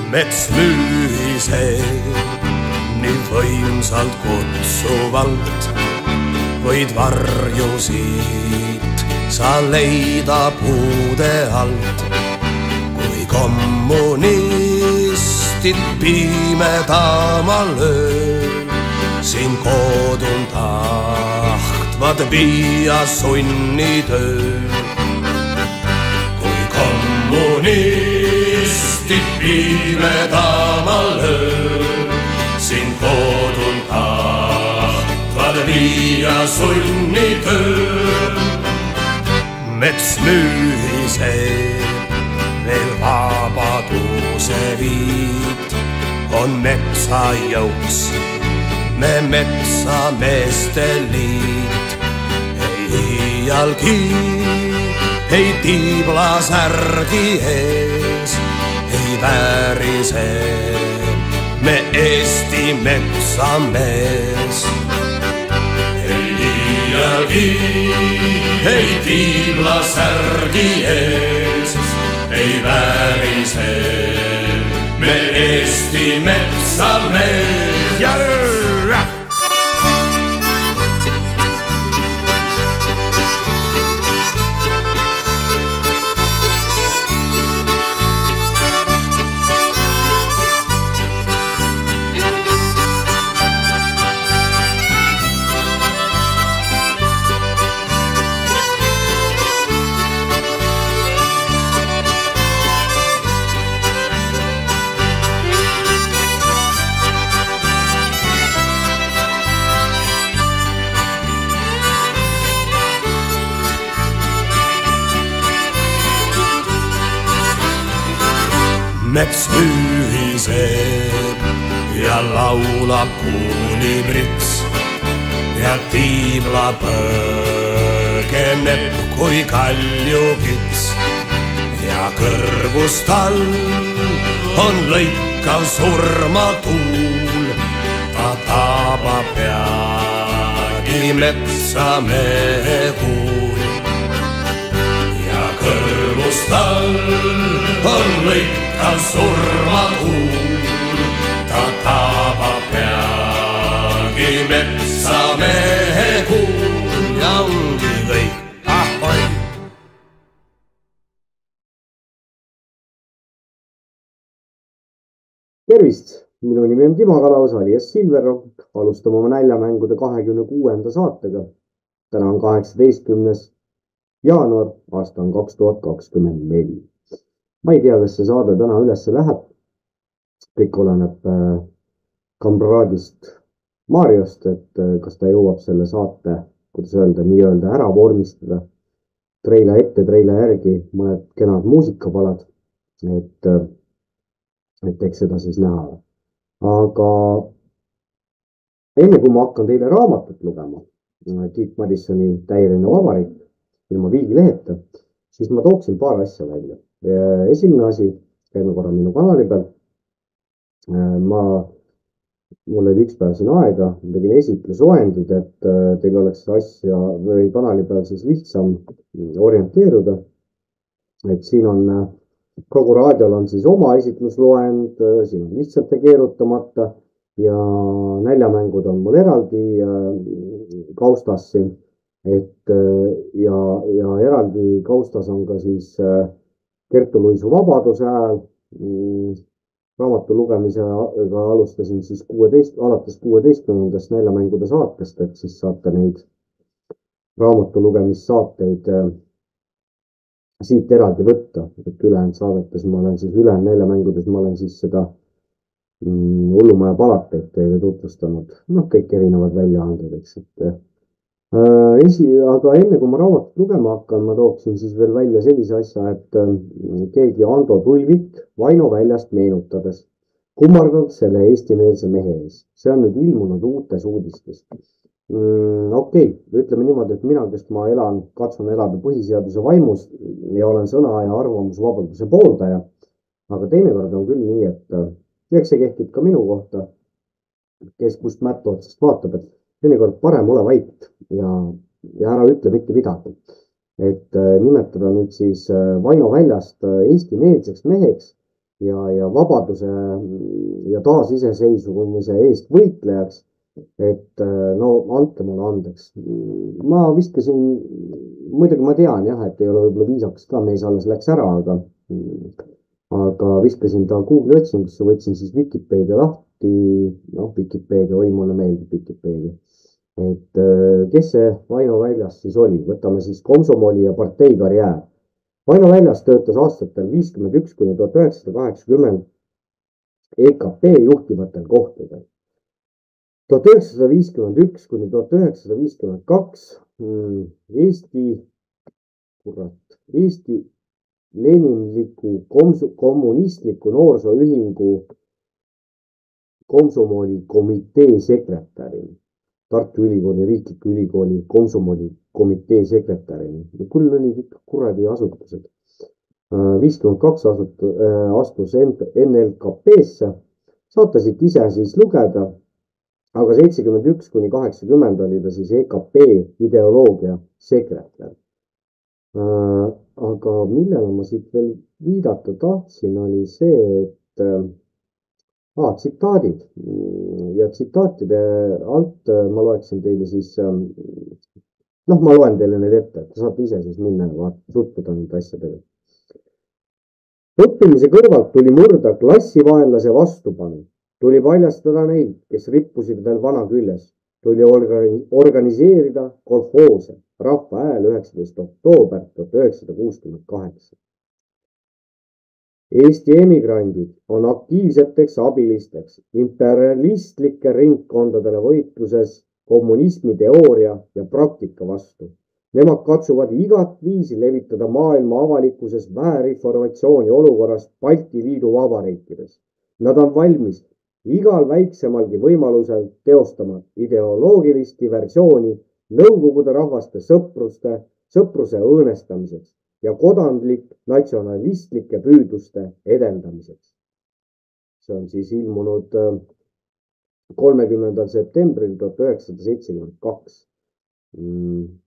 Mets mühiseb nii võimsalt kutsuvalt, võid varjusid sa leida puude alt. Kui kommunistid pimedamal ööl siin koodun tahtvad viia sunnitööl. Kui kommunistid pimedamal ööl siin koodun tahtvad viia sunnitööl. Mets mühiseb veel vabaduse viit, on metsajõuks me metsameeste liit. Ei iialgi, ei tiibla särgi ees, ei väärise me Eesti metsamees. Ei iialgi, ei tiibla särgi ees, ei väärise me Eesti metsamees. Mets mühiseb ja laulab kuulibrits ja tiibla põgeneb kui kaljukits ja kõrvus tal on lõikav surmatuul. Ta tabab peagi metsamehe kuul ja kõrvus tal on lõikav surmatuul. Ta tabab peagi metsamehe kuul ja ongi kõik. Ahoi! Tervist! Minu nimi on Timo Kalaus, alias Silverrock. Alustame oma näljamängude 26. saatega. Täna on 18. jaanuar, aasta on 2024. Ma ei tea, kas see saade täna ülesse läheb. Kõik oleneb kamraadist Mariost, et kas ta jõuab selle saate, kuidas öelda, nii-öelda ära vormistada. Treila ette, treila järgi, mõned kenad muusikapalad, et eks seda siis näha. Aga enne kui ma hakkan teile raamatut lugema, Tiit Madissoni Täieline vabariik, ilma viigileheta, siis ma tooksin paar asja välja. Esimene asi, käime korra minu kanali peal. Mul oli üks päev siin aega, tegin esitlusloendid, et teil oleks asja või kanali peal siis lihtsam orienteeruda. Et siin on, kogu raadiol on siis oma esitlusloend, siin on lihtsalt ja keerutamata ja näljamängud on mul eraldi kaustas siin. Ja eraldi kaustas on ka siis Kertu Luisu Vabaduse hääl. Raamatu lugemisega alustasin siis alates 16. näljamängude saatest, et siis saate neid raamatu lugemissaateid siit eraldi võtta, et ülejäänud saadetes ma olen siis näljamängudes ma olen siis seda Hullumaja palateid teile tutvustanud, kõik erinevad väljaanded, eks, aga enne kui ma raamatut lugema hakkan, ma tooksin siis veel välja sellise asja, et keegi Ando Tuivik Vaino väljast meenutades kummardanud selle eestimeelse mehe ees. See on nüüd ilmunud uutes uudistes. Okei, ütleme niimoodi, et mina, kes ma katsun elada põhiseaduse vaimus ja olen sõna- ja arvamusvabaduse pooldaja, aga teinekord on küll nii, et eks see kehtib ka minu kohta, kes kust mättu otsast vaatab, et teinekord parem ole vait ja ära ütle mitte midagi. Et nimetada nüüd siis Vaino väljast eestimeelseks meheks, ja vabaduse ja taasiseseisvumise eest võitlejaks. Et no andke mulle andeks. Ma viskasin, muidugi ma tean jah, et ei ole võib-olla viisakas ka, mees alles läks ära, aga viskasin ta Google'i otsingusse, võtsin siis Vikipeedia lahti. Noh, Vikipeedia, oi, mulle meeldib Vikipeedia. Et kes see Vaino Väljas siis oli? Võtame siis komsomoli ja partei karjäär. Vaino Väljas töötas aastatel 51 kuni 1980 EKP juhtivatel kohtadel. 1951 kuni 1952 Eesti Leninliku kommunistliku noorsooühingu komsomoli komitee sekretärini, Tartu Ülikooli riikliku ülikooli komsomoli komitee sekretärini. Küll olid ikka kuradi asutused. 52 astus NLKP-sse, saate siit ise siis lugeda, aga 71 kuni 80 oli ta siis EKP ideoloogia sekretär. Aga millele ma siit veel viidata tahtsin, oli see, et tsitaadid ja tsitaatide alt ma loeksin teile siis, noh, ma loen teile need ette, et te saate ise siis minna ja tutvuda nende asjadega. Õppimise kõrvalt tuli murda klassivaenlase vastupanu, tuli paljastada neid, kes rippusid veel vana küljes, tuli organiseerida kolhoose, Rahva Hääl 19. oktoober 1968. Eesti emigrandid on aktiivseteks abilisteks imperialistlike ringkondadele võitluses kommunismi teooria ja praktika vastu. Nemad katsuvad igat viisi levitada maailma avalikkuses väärinformatsiooni olukorrast Balti Liidu vabariikides. Nad on valmis igal väiksemalgi võimalusel teostama ideoloogilist diversiooni Nõukogude rahvaste sõpruse õõnestamiseks ja kodanlik natsionalistlike püüdluste edendamiseks. See on siis ilmunud 30. septembril 1972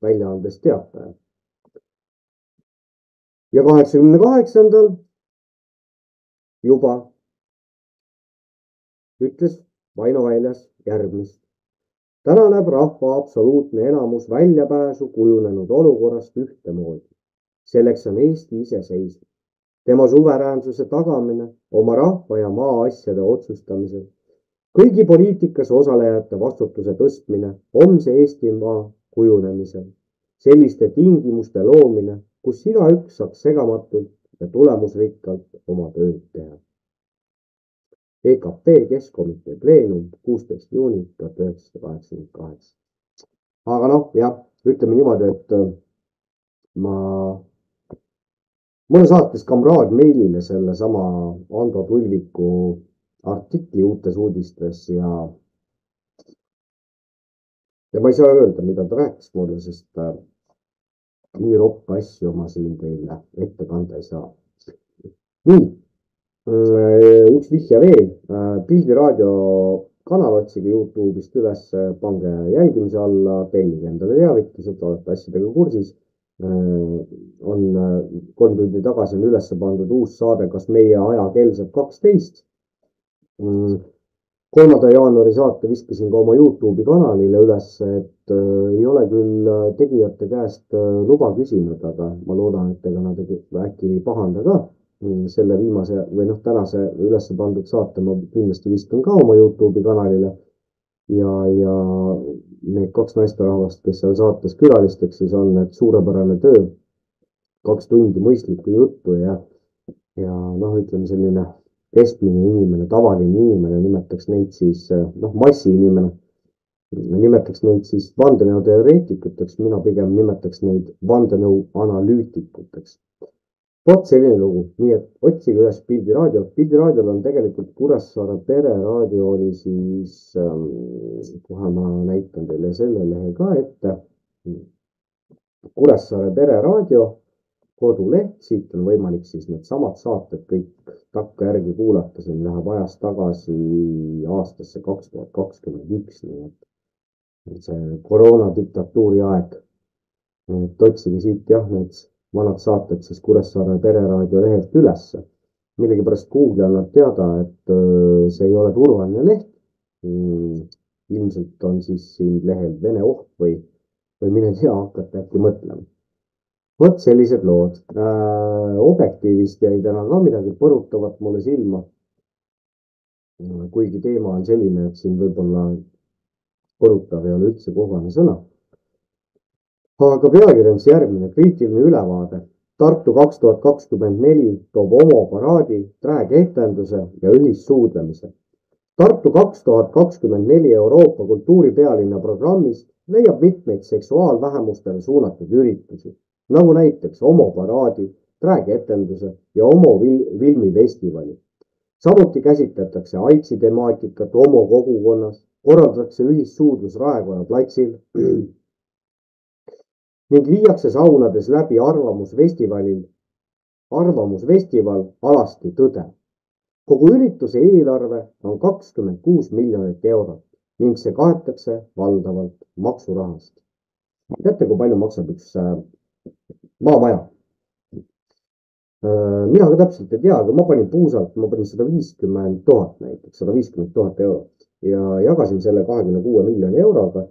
väljaandes Teataja. Ja 88. juba ütles Vaino Väljas järgmist. Täna näeb rahva absoluutne enamus väljapääsu kujunenud olukorrast ühtemoodi. Selleks on Eesti iseseisvus, tema suveräänsuse tagamine oma rahva ja maa asjade otsustamisel, kõigi poliitikas osalejate vastutuse tõstmine homse Eestimaa kujunemisel, selliste tingimuste loomine, kus igaüks saaks segamatult ja tulemusrikkalt oma tööd teha. EKP Keskkomitee pleenum 16. juuni 1988. Aga noh, jah, ütleme niimoodi, et mulle saatis kamraad meilile selle sama Ando Tulviku artikli Uutes uudistes ja ma ei saa öelda, mida ta rääkis mulle, sest nii roppa asju ma siin teile ette kanda ei saa. Nii, üks vihje veel, Pildiraadio kanal otsige YouTube'ist üles, pange jälgimise alla, tellige endale teavitused, olete asjadega kursis. On 3 tundi tagasi on üles pandud uus saade, kas meie ajakell saab 12. 3. jaanuari saate viskasin ka oma YouTube'i kanalile üles, et ei ole küll tegijate käest luba küsinud, aga ma loodan, et ega nad äkki ei pahanda ka. Selle viimase või tänase üles pandud saate ma kindlasti viskan ka oma YouTube'i kanalile ja need 2 naisterahvast, kes seal saates külalisteks siis on, et suurepärane töö, 2 tundi mõistlikku juttu ja ütleme selline keskmine inimene, tavaline inimene, nimetaks neid siis, massiinimene, nimetaks neid siis vandenõuteoreetikuteks, mina pigem nimetaks neid vandenõu analüütikuteks. Vot selline lugu, nii et otsige üles Pildiraadio. Pildiraadiol on tegelikult Kuressaare pereraadio oli siis, kohe ma näitan teile selle lehe ka ette. Kuressaare pereraadio koduleht, siit on võimalik siis need samad saated kõik takka järgi kuulata, siin läheb ajas tagasi aastasse 2021, nii et see koroona diktatuuri aeg. Et otsige siit jah, need vanad saated siis Kuressaare pereraadio lehelt ülesse. millegipärast Google annab teada, et see ei ole turvaline leht. Ilmselt on siis siin lehel Vene oht või mine tea, hakata äkki mõtlema. Vot sellised lood. Objektiivist jäi täna ka midagi põrutavat mulle silma. Kuigi teema on selline, et siin võib-olla põrutav ei ole üldse kohane sõna. Aga pealkiri on järgmine: kriitiline ülevaade. Tartu 2024 toob homoparaadi, träägetenduse ja ühissuudlemise. Tartu 2024 Euroopa kultuuripealinna programmist leiab mitmeid seksuaalvähemustele suunatud üritusi, nagu näiteks homoparaadi, träägetenduse ja homofilmifestivali. Samuti käsitletakse AIDSi temaatikat homokogukonnas, korraldatakse ühissuudlus Raekoja platsil ning viiakse saunades läbi arvamusfestival Alasti tõde. Kogu ürituse eelarve on 26 miljonit eurot ning see kaetakse valdavalt maksurahast. Teate, kui palju maksab üks maamaja? Mina ka täpselt ei tea, aga ma panin puusalt, 150 000 näiteks, 150 000 eurot ja jagasin selle 26 miljoni euroga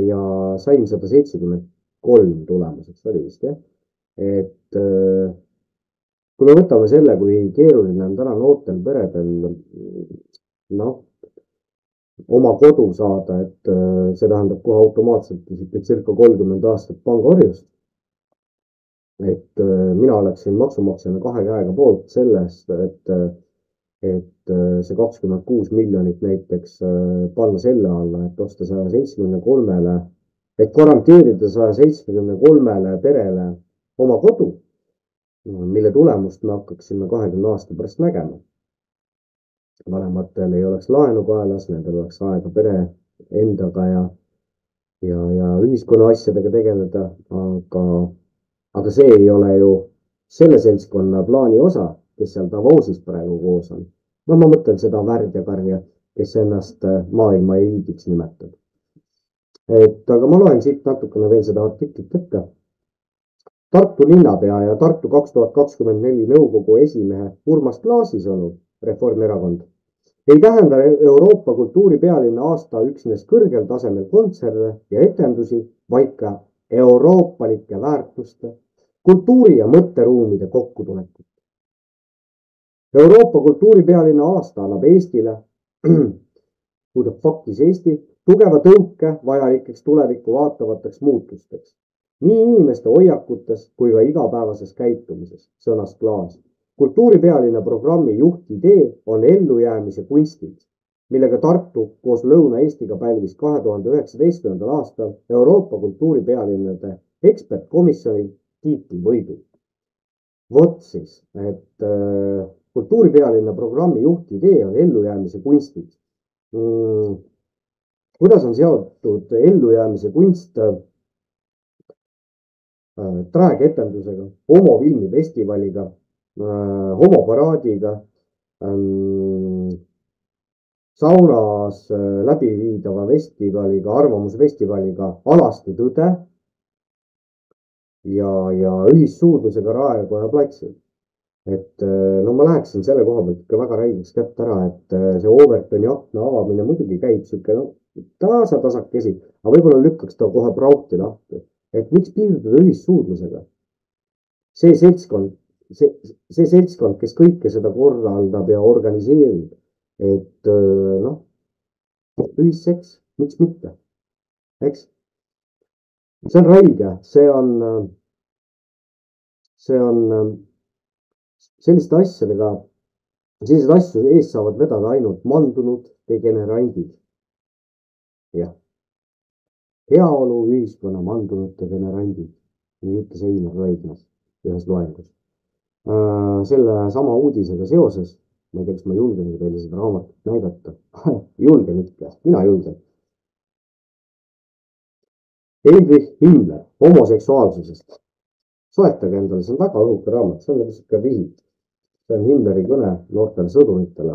ja sain 173 tulemuseks, oli vist jah. Et kui me võtame selle, kui keeruline on täna noortel peredel oma kodu saada, et see tähendab kohe automaatselt circa 30 aastat pangaorjust. Et mina oleksin maksumaksjana 2 käega poolt sellest, et see 26 miljonit näiteks panna selle alla, et osta 173-le, et garanteerida 173-le perele oma kodu, mille tulemust me hakkaksime 20 aasta pärast nägema. Vanematel ei oleks laenu kaelas, nendel oleks aega pere endaga ja ühiskonna asjadega tegeleda, aga see ei ole ju selle seltskonna plaani osa, kes seal Davosis praegu koos on. Ma mõtlen seda värdjakarja, kes ennast maailma eliidiks nimetab. Aga ma loen siit natukene veel seda artiklit ette. Tartu linnapea ja Tartu 2024 nõukogu esimehe Urmas Klaasi sõnul Reformierakond ei tähenda Euroopa kultuuripealinna aasta üksnes kõrgel tasemel kontserte ja etendusi, vaid ka euroopalike väärtuste, kultuuri ja mõtteruumide kokkutulekut. Euroopa kultuuripealinna aasta annab Eestile, Eesti, tugeva tõuke vajalikeks tulevikku vaatavateks muutusteks, nii inimeste hoiakutes kui ka igapäevases käitumises, sõnas Klaas. Kultuuripealinna programmi juhtidee on ellujäämise kunstid, millega Tartu koos Lõuna-Eestiga pälvis 2019. aastal Euroopa kultuuripealinnade ekspertkomisjoni tiitlivõidu. Vot siis, et kultuuripealinna programmi juhtidee on ellujäämise kunstid. Kuidas on seotud ellujäämise kunst träägetendusega, homofilmifestivaliga, homoparaadiga, saunas läbiviidava festivaliga, arvamusfestivaliga Alasti tõde ja ühissuudlusega Raekoja platsil. Et ma läheksin selle koha pealt ikka väga räigeks kätt ära, et see Overtoni akna avamine muidugi käib siuke tasakesi, aga võib-olla lükkaks ta kohe prauhti lahti. Et miks piirduda ühissuudlusega? See seltskond, kes kõike seda korraldab ja organiseerib, et ühisseks, miks mitte, eks? See on räige, see on selliste asjadega, sellised asju ees saavad vedada ainult mandunud degenerandid. Jah. Heaolu ühiskonna mandunud degenerandid, nii ütles Einar Raidmas ühes loengus. Selle sama uudisega seoses, ma ei tea, kas ma julgen teile seda raamatut näidata. Julgen ikka, mina julgen. Friedrich Himmler, homoseksuaalsusest. Soetage endale, see on väga õhuke raamat, see on niisugune vihid. See on Himmleri kõne noortele sõduritele.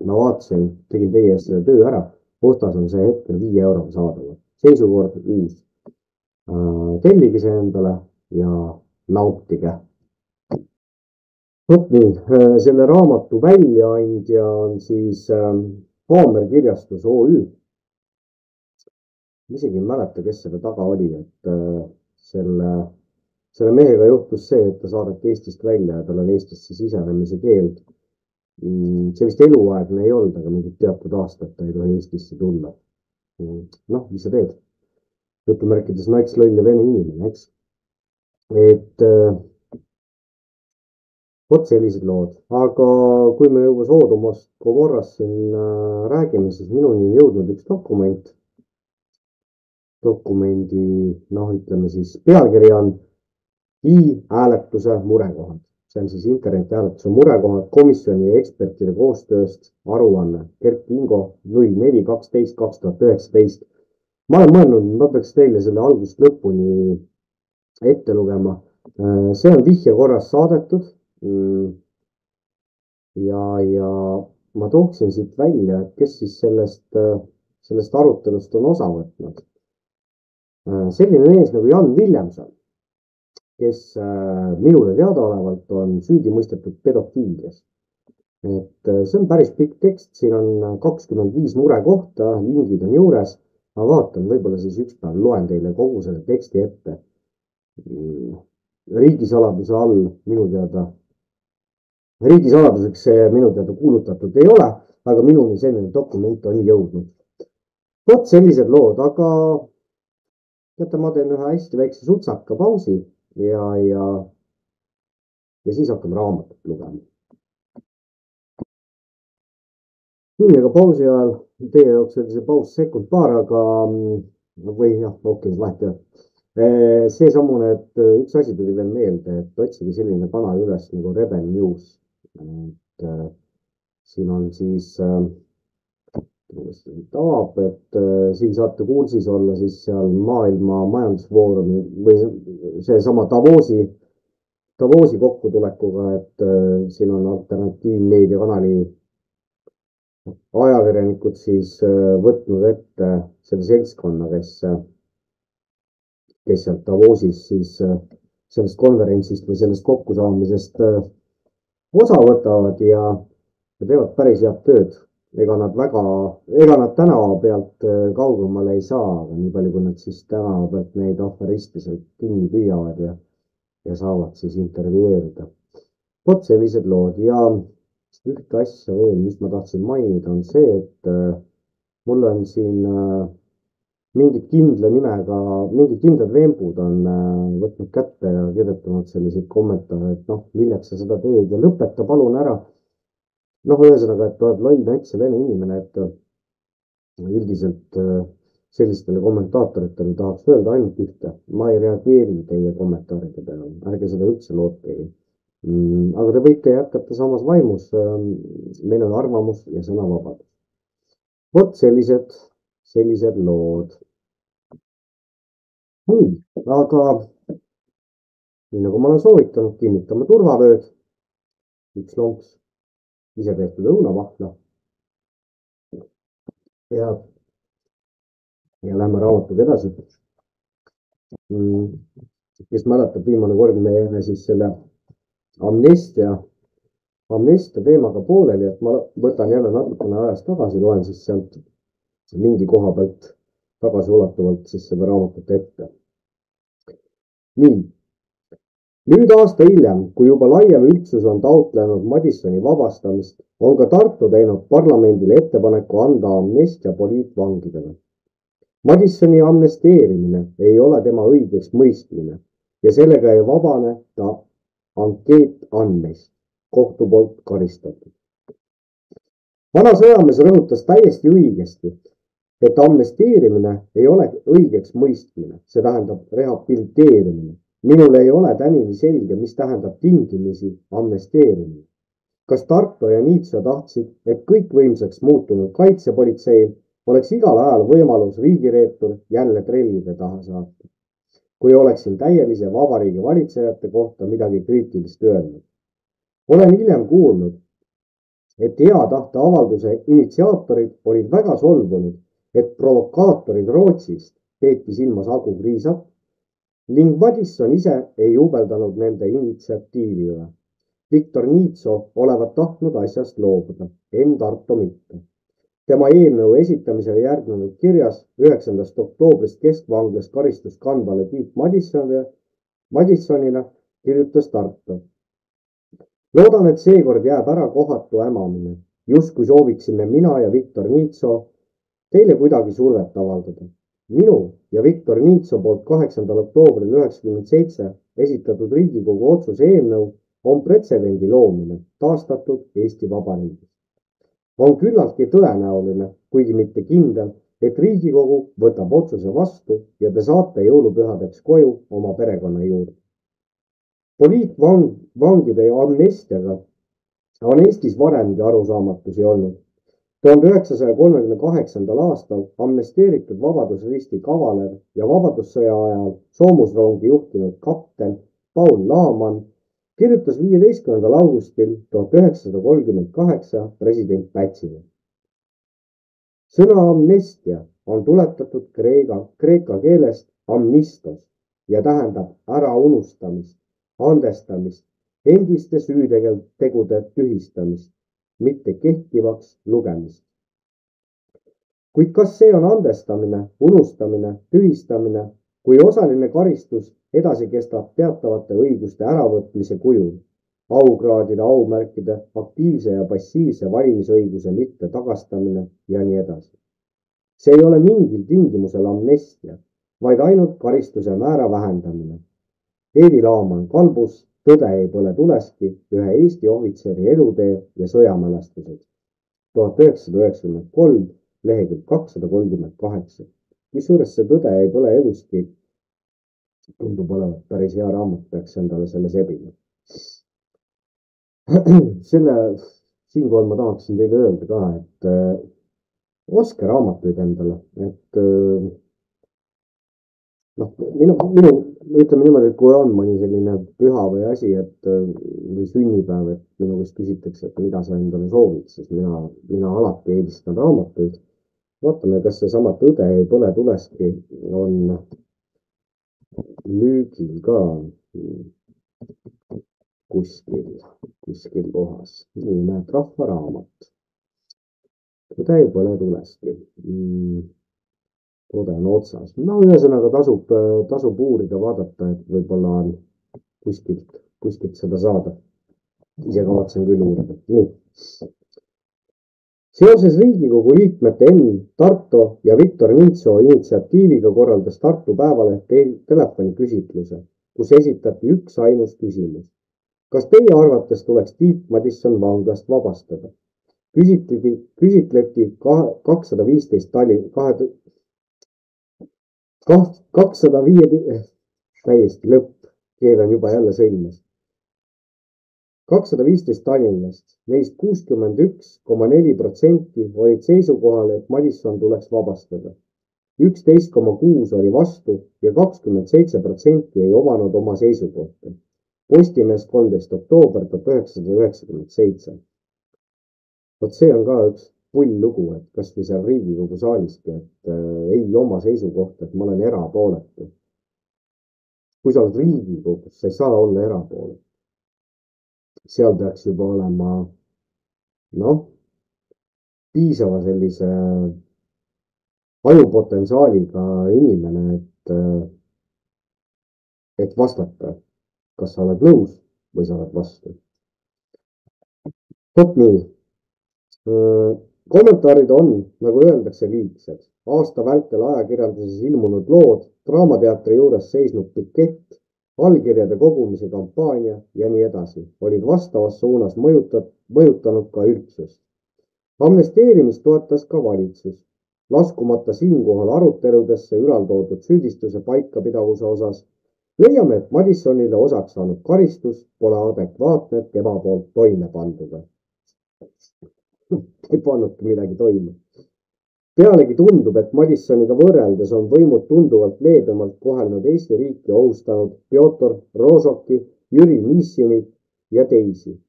Ma vaatasin, tegin teie eest selle töö ära. Postas on see hetkel 5 euroga saadava. Seisukord uus. Tellige see endale ja nautige. Vot nii, selle raamatu väljaandja on siis Haamer kirjastus OÜ. Ma isegi ei mäleta, kes selle taga oli, et selle mehega juhtus see, et ta saadeti Eestist välja ja tal on Eestisse sisenemise keeld. See vist eluaegne ei olnud, aga mingid teatud aastad ta ei tohi Eestisse tulla. Noh, mis sa teed? Jutumärkides nats, loll ja vene inimene, eks? Et vot sellised lood. Aga kui me juba Soodomast Gomorrast siin räägime, siis minuni on jõudnud üks dokument. Dokumendi, noh, ütleme siis pealkiri on i-hääletuse murekohad. See on siis interneti-hääletuse murekohad komisjoni ja ekspertide koostööst aruanne Gert Kingo 04.12.2019. Ma olen mõelnud, ma peaks teile selle algusest lõpuni ette lugema. See on vihje korras saadetud. Ja ma tooksin siit välja, et kes siis sellest arutelust on osa võtnud. Selline mees nagu Jan Villemson, kes minule teadaolevalt on süüdi mõistetud pedofiilias. Et see on päris pikk tekst, siin on 25 murekohta, lingid on juures. Ma vaatan, võib-olla siis üks päev loen teile kogu selle teksti ette. Riigisaladuse all minu teada, riigisaladuseks see minu teada kuulutatud ei ole, aga minuni selline dokument on jõudnud. Vot sellised lood, aga teate, ma teen ühe hästi väikse sutsaka pausi ja siis hakkame raamatut lugema. Nii, aga pausi ajal teie jaoks oli see paus sekund-paar, aga või jah, okei, vahet ei ole. See samune, et üks asi tuli veel meelde, et otsige selline kanal üles nagu Rebel News. Et siin on siis tavab, et siin saate kursis olla siis seal maailma majandusfoorumi või see sama Davosi kokkutulekuga, et siin on alternatiivmeediakanali ajakirjanikud siis võtnud ette selle seltskonna, kes sealt Davosis siis sellest konverentsist või sellest kokkusaamisest osa võtavad ja teevad päris head tööd. Ega nad tänava pealt kaugemale ei saa, aga nii palju, kui nad siis tänava pealt neid aferiste sealt kinni püüavad ja saavad siis intervjueerida. Vot sellised lood ja ühte asja veel, mis ma tahtsin mainida, on see, et mul on siin mingid kindlad vembud on võtnud kätte ja kirjutanud selliseid kommentaare, et noh, milleks sa seda teed ja lõpeta palun ära. Noh, ühesõnaga, et oled loll nats ja vene inimene, et üldiselt sellistele kommentaatoritele tahaks öelda ainult ühte. Ma ei reageeri teie kommentaaride peale, ärge seda üldse lootegi. Aga te võite jätkata samas vaimus. Meil on arvamus ja sõnavabadus. Vot sellised lood. Nii, aga nii nagu ma olen soovitanud, kinnitame turvavööd. Üks lonks. Ise tehtud õunavahla ja lähme raamatuga edasi. Kes mäletab, viimane kord me jäime siis selle amnestia teemaga pooleli, et ma võtan jälle natukene ajast tagasi, loen siis sealt mingi koha pealt tagasiulatuvalt siis seda raamatut ette. Nii. Nüüd aasta hiljem, kui juba laiem üldsus on taotlenud Madissoni vabastamist, on ka Tartu teinud parlamendile ettepaneku anda amnestia poliitvangidele. Madissoni amnesteerimine ei ole tema õigeks mõistmine ja sellega ei vabane ta ankeetandmeist kohtu poolt karistatud. Vana sõjamees rõhutas täiesti õigesti, et amnesteerimine ei ole õigeks mõistmine, see tähendab rehabiliteerimine. Minul ei ole tänini selge, mis tähendab tingimisi amnesteerimine. Kas Tartu ja Niitsa tahtsid, et kõikvõimsaks muutunud kaitsepolitseil oleks igal ajal võimalus riigireetur jälle trellide taha saata, kui oleksin täielise vabariigi valitsejate kohta midagi kriitilist öelnud. Olen hiljem kuulnud, et hea tahte avalduse initsiaatorid olid väga solvunud, et provokaatorid Rootsist peeti silmas Agu Kriisat ning Madisson ise ei jubeldanud nende initsiatiivi üle. Viktor Niitso olevat tahtnud asjast loobuda, ent Arto mitte. Tema eelnõu esitamisele järgnenud kirjas 9. oktoobrist keskvanglas karistust kandvale Tiit Madissonile kirjutas Tarto. Loodan, et seekord jääb ära kohatu hämamine, justkui sooviksime mina ja Viktor Niitso teile kuidagi survet avaldada. Minu ja Viktor Niitso poolt 8. oktoobril 1997 esitatud Riigikogu otsuse eelnõu on pretsedendi loomine taastatud Eesti Vabariigis. On küllaltki tõenäoline, kuigi mitte kindel, et Riigikogu võtab otsuse vastu ja te saate jõulupühadeks koju oma perekonna juurde. Poliitvangide amnestiaga on Eestis varemgi arusaamatusi olnud. 1938. aastal amnesteeritud Vabadusristi kavaler ja Vabadussõja ajal soomusrongi juhtinud kapten Paul Laaman kirjutas 15. augustil 1938 president Pätsile. Sõna amnestia on tuletatud kreeka keelest amnistos ja tähendab äraunustamist, andestamist, endiste süütegude tühistamist, mitte kehtivaks lugemist. Kuid kas see on andestamine, unustamine, tühistamine, kui osaline karistus edasi kestab teatavate õiguste äravõtmise kujul, aukraadide, aumärkide, aktiivse ja passiivse valimisõiguse mitte tagastamine ja nii edasi. See ei ole mingil tingimusel amnestia, vaid ainult karistuse määra vähendamine. Eevi Laaman kalbus Tõde ei põle tuleski ühe Eesti ohvitseri elutee ja sõjamälestused. 1993 lehekülg 238. Kusjuures see Tõde ei põle eluski tundub olevat päris hea raamat, peaks endale selle sebima. Siinkohal ma tahaksin teile öelda ka, et oske raamatuid endale, et ütleme niimoodi, et kui on mõni selline püha või asi, või sünnipäev, et minu käest küsitakse, et mida sa endale soovid, siis mina alati eelistan raamatuid. Vaatame, kas seesama Tõde ei põle tuleski on müügil ka kuskil kohas. Nii näed, rahvaraamat. Tõde ei põle tuleski. Toode on otsas. No ühesõnaga tasub uurida, vaadata, et võib-olla on kuskilt seda saada. Ise kavatsen küll uurida. Nii. Seoses Riigikogu liikmete Enn Tarto ja Viktor Niitso initsiatiiviga korraldas Tartu Päevaleht telefoniküsitluse, kus esitati üks ainus küsimus. Kas teie arvates tuleks Tiit Madisson vanglast vabastada? Küsitleti 205, täiesti lõpp, keel on juba jälle sõlmes. 215 tallinlast, neist 61,4% olid seisukohal, et Madisson tuleks vabastada. 11,6% oli vastu ja 27% ei omanud oma seisukohta. Postimees 13. oktoober 1997. Vot see on ka üks pull lugu, et kas või seal Riigikogu saaliski, et ei oma seisukohta, et ma olen erapooletu. Kui sa oled Riigikogus, sa ei saa olla erapooletu. Seal peaks juba olema, piisava sellise ajupotentsiaaliga inimene, et vastata, kas sa oled nõus või sa oled vastu. Vot nii. Kommentaarid on, nagu öeldakse, liigsed. Aasta vältel ajakirjanduses ilmunud lood, Draamateatri juures seisnud pikett, allkirjade kogumise kampaania ja nii edasi olid vastavas suunas mõjutanud ka üldsust. Amnesteerimist toetas ka valitsus, laskumata siinkohal aruteludesse ülaltoodud süüdistuse paikapidavuse osas. Leiame, et Madissonile osaks saanud karistus pole adekvaatne tema poolt toime panduga. Ei pannudki midagi toime. Pealegi tundub, et Madissoniga võrreldes on võimud tunduvalt leebemalt kohelnud Eesti riiki ohustanud Pjotor Rožoki, Jüri Missinit ja teisi.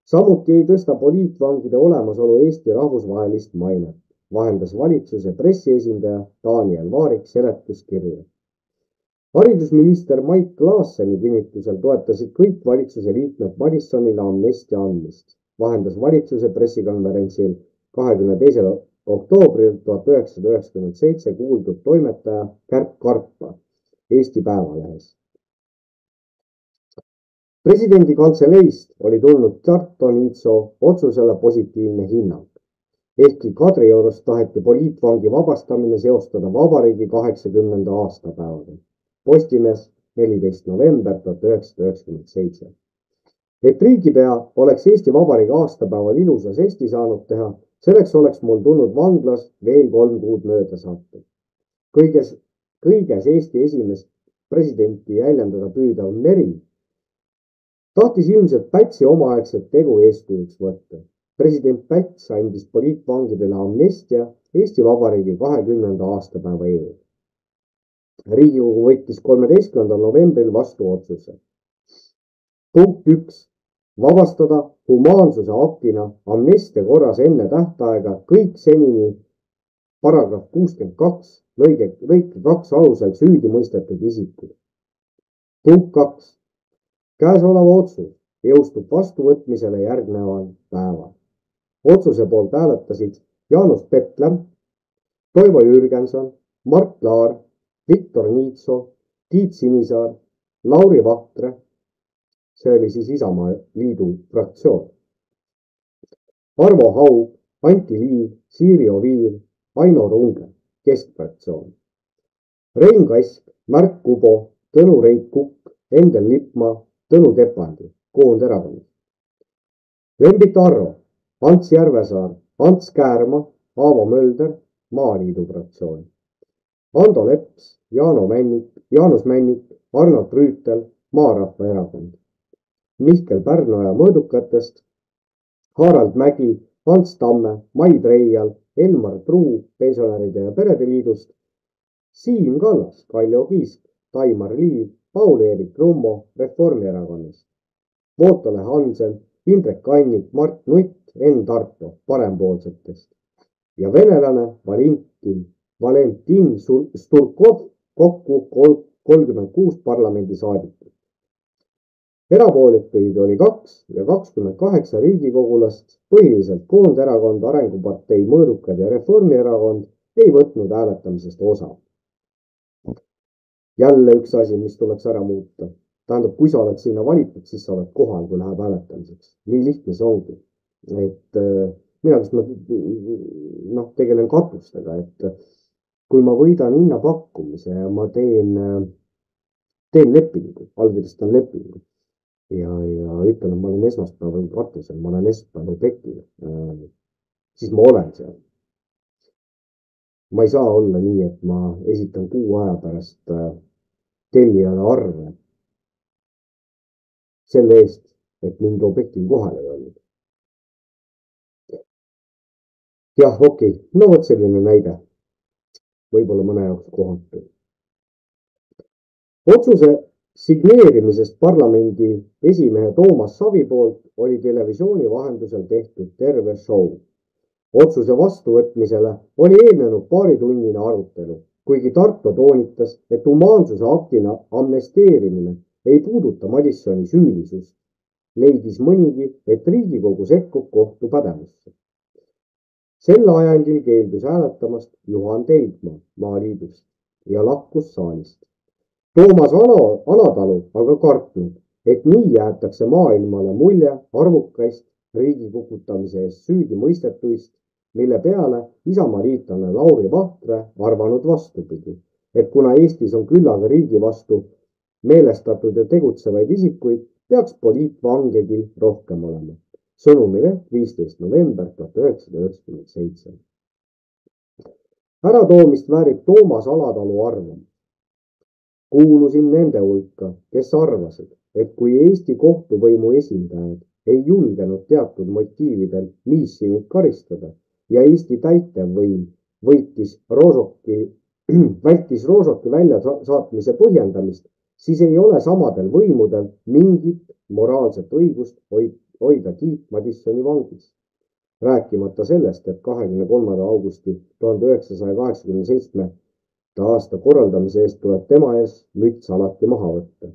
Samuti ei tõsta poliitvangide olemasolu Eesti rahvusvahelist mainet, vahendas valitsuse pressiesindaja Daniel Vaarik seletuskirja. haridusminister Mait Klaasseni kinnitusel toetasid kõik valitsuse liikmed Madissonile amnestia andmist, vahendas valitsuse pressikonverentsil 22. oktoobril 1997 kuuldud toimetaja Kärt Karpa Eesti Päevalehes. Presidendi kantseleist oli tulnud Tsartonitso otsusele positiivne hinnang. Ehkki Kadriorust taheti poliitvangi vabastamine seostada vabariigi 80. aastapäevaga. Postimees 14. november 1997. Et riigipea oleks Eesti Vabariigi aastapäeval ilusas Eesti saanud teha, selleks oleks mul tulnud vanglas veel 3 kuud mööda saata. Kõiges Eesti esimest presidenti jäljendada püüdav Meri tahtis ilmselt Pätsi omaaegset tegu eeskujuks võtta. President Päts andis poliitvangidele amnestia Eesti Vabariigi 20. aastapäeva eel. Riigikogu võttis 13. novembril vastu otsuse. Punkt 1. Vabastada humaansuse aktina amnestia korras enne tähtaega kõik senini paragrahv 62 lõike 2 alusel süüdi mõistetud isikud. Punkt 2. Käesoleva otsus jõustub vastuvõtmisele järgneval päeval. Otsuse poolt hääletasid Jaanus Petlem, Toivo Jürgenson, Mart Laar, Viktor Niitso, Tiit Sinisaar, Lauri Vahtre, see oli siis Isamaa Liidu fraktsioon, Arvo Haug, Anti Liiv, Siiri Oviir, Aino Runge, keskfraktsioon, Rein Kask, Märt Kubo, Tõnu Reit Kukk, Endel Lippmaa, Tõnu Tepandi, Koonderakond, Lembit Arro, Ants Järvesaar, Ants Käärma, Aavo Mölder, Maaliidu fraktsioon, Ando Leps, Jaanus Männik, Arnold Rüütel, Maarahva erakond, Mihkel Pärnoja mõõdukatest, Harald Mägi, Ants Tamme, Mai Treial, Elmar Truu pensionäride ja perede liidust, Siim Kallas, Kaljo Kiisk, Taimar Liiv, Paul-Eerik Rummo Reformierakonnast, Vootole Hansen, Indrek Annik, Mart Nutt, Enn Tarto parempoolsetest ja venelane Valentin Sturkov kokku 36 parlamendisaadikut. Erapooletuid oli 2 ja 28 riigikogulast, põhiliselt Koonderakond, Arengupartei, Mõõdukad ja Reformierakond ei võtnud hääletamisest osa. Jälle üks asi, mis tuleks ära muuta. Tähendab, kui sa oled sinna valitud, siis sa oled kohal, kui läheb hääletamiseks. Nii lihtne see ongi. Et mina, kes ma tegelen katustega, et kui ma võidan hinnapakkumise ja ma teen lepingu, allkirjastan lepingu ja ütlen, et ma olen esmaspäeval katusel, ma olen esmaspäeval objektil, siis ma olen seal. Ma ei saa olla nii, et ma esitan 6 aja pärast tellijale arve selle eest, et mind objektil kohal ei olnud. Jah, okei. No võt selline näide. Võib-olla mõne jaoks kohatu. Otsuse signeerimisest parlamendi esimehe Toomas Savi poolt oli televisiooni vahendusel tehtud terve show. Otsuse vastuvõtmisele oli eelnenud paaritunnine arutelu, kuigi Tarto toonitas, et humaansuse aktina amnesteerimine ei puuduta Madissoni süülisust, leidis mõnigi, et Riigikogu sekkub kohtu pädevusse. Sel ajandil keeldus hääletamast Juhan Teigmaa Maaliidust ja lahkus saalist. Toomas Alatalu aga kartnud, et nii jäetakse maailmale mulje arvukaist riigikukutamise eest süüdi mõistetuist, mille peale Isamaa liitlane Lauri Vahtre arvanud vastupidi, et kuna Eestis on küllaga riigi vastu meelestatud ja tegutsevaid isikuid, peaks poliitvangegi rohkem olema. Sõnumileht 15. november 1997. Äratoomist väärib Toomas Alatalu arvamus. Kuulusin nende hulka, kes arvasid, et kui Eesti kohtuvõimu esindajad ei julgenud teatud motiividel Mišinit karistada ja Eesti täitevvõim vältis Rožoki väljasaatmise põhjendamist, siis ei ole samadel võimudel mingit moraalset õigust hoida Tiit Madissoni vangis. Rääkimata sellest, et 23. augusti 1987 aasta korraldamise eest tuleb tema ees müts alati maha võtta.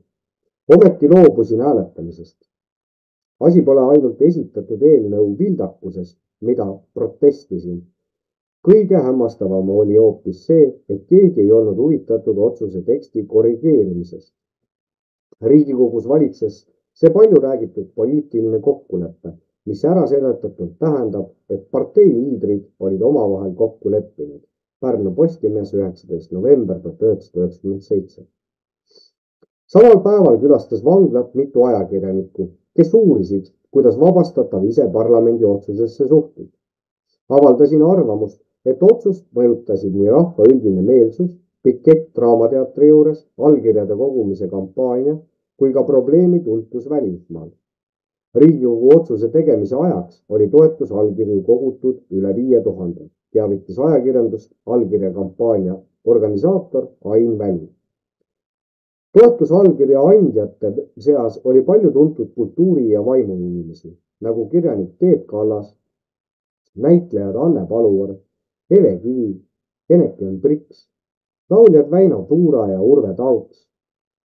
Ometi loobusin hääletamisest. Asi pole ainult esitatud eelnõu vildakuses, mida protestisin. Kõige hämmastavam oli hoopis see, et keegi ei olnud huvitatud otsuse teksti korrigeerimisest. Riigikogus valitses see palju räägitud poliitiline kokkulepe, mis ära seletatult tähendab, et partei liidrid olid omavahel kokku leppinud. Pärnu Postimees 19. november 1997. Samal päeval külastas vanglat mitu ajakirjanikku, kes uurisid, kuidas vabastatav ise parlamendi otsusesse suhtub. Avaldasin arvamust, et otsust mõjutasid nii rahva üldine meelsus, pikett Draamateatri juures, allkirjade kogumise kampaania kui ka probleemi tuntus välismaal. Riigikogu otsuse tegemise ajaks oli toetusallkirju kogutud üle 5000, teavitas ajakirjandust allkirjakampaania organisaator Ain Väli. Toetusallkirja andjate seas oli palju tuntud kultuuri- ja vaimuinimesi, nagu kirjanik Teet Kallas, näitlejad Anne Paluar, Eve Kivi, Eneken Priks, lauljad Väino Puura ja Urve Tauts,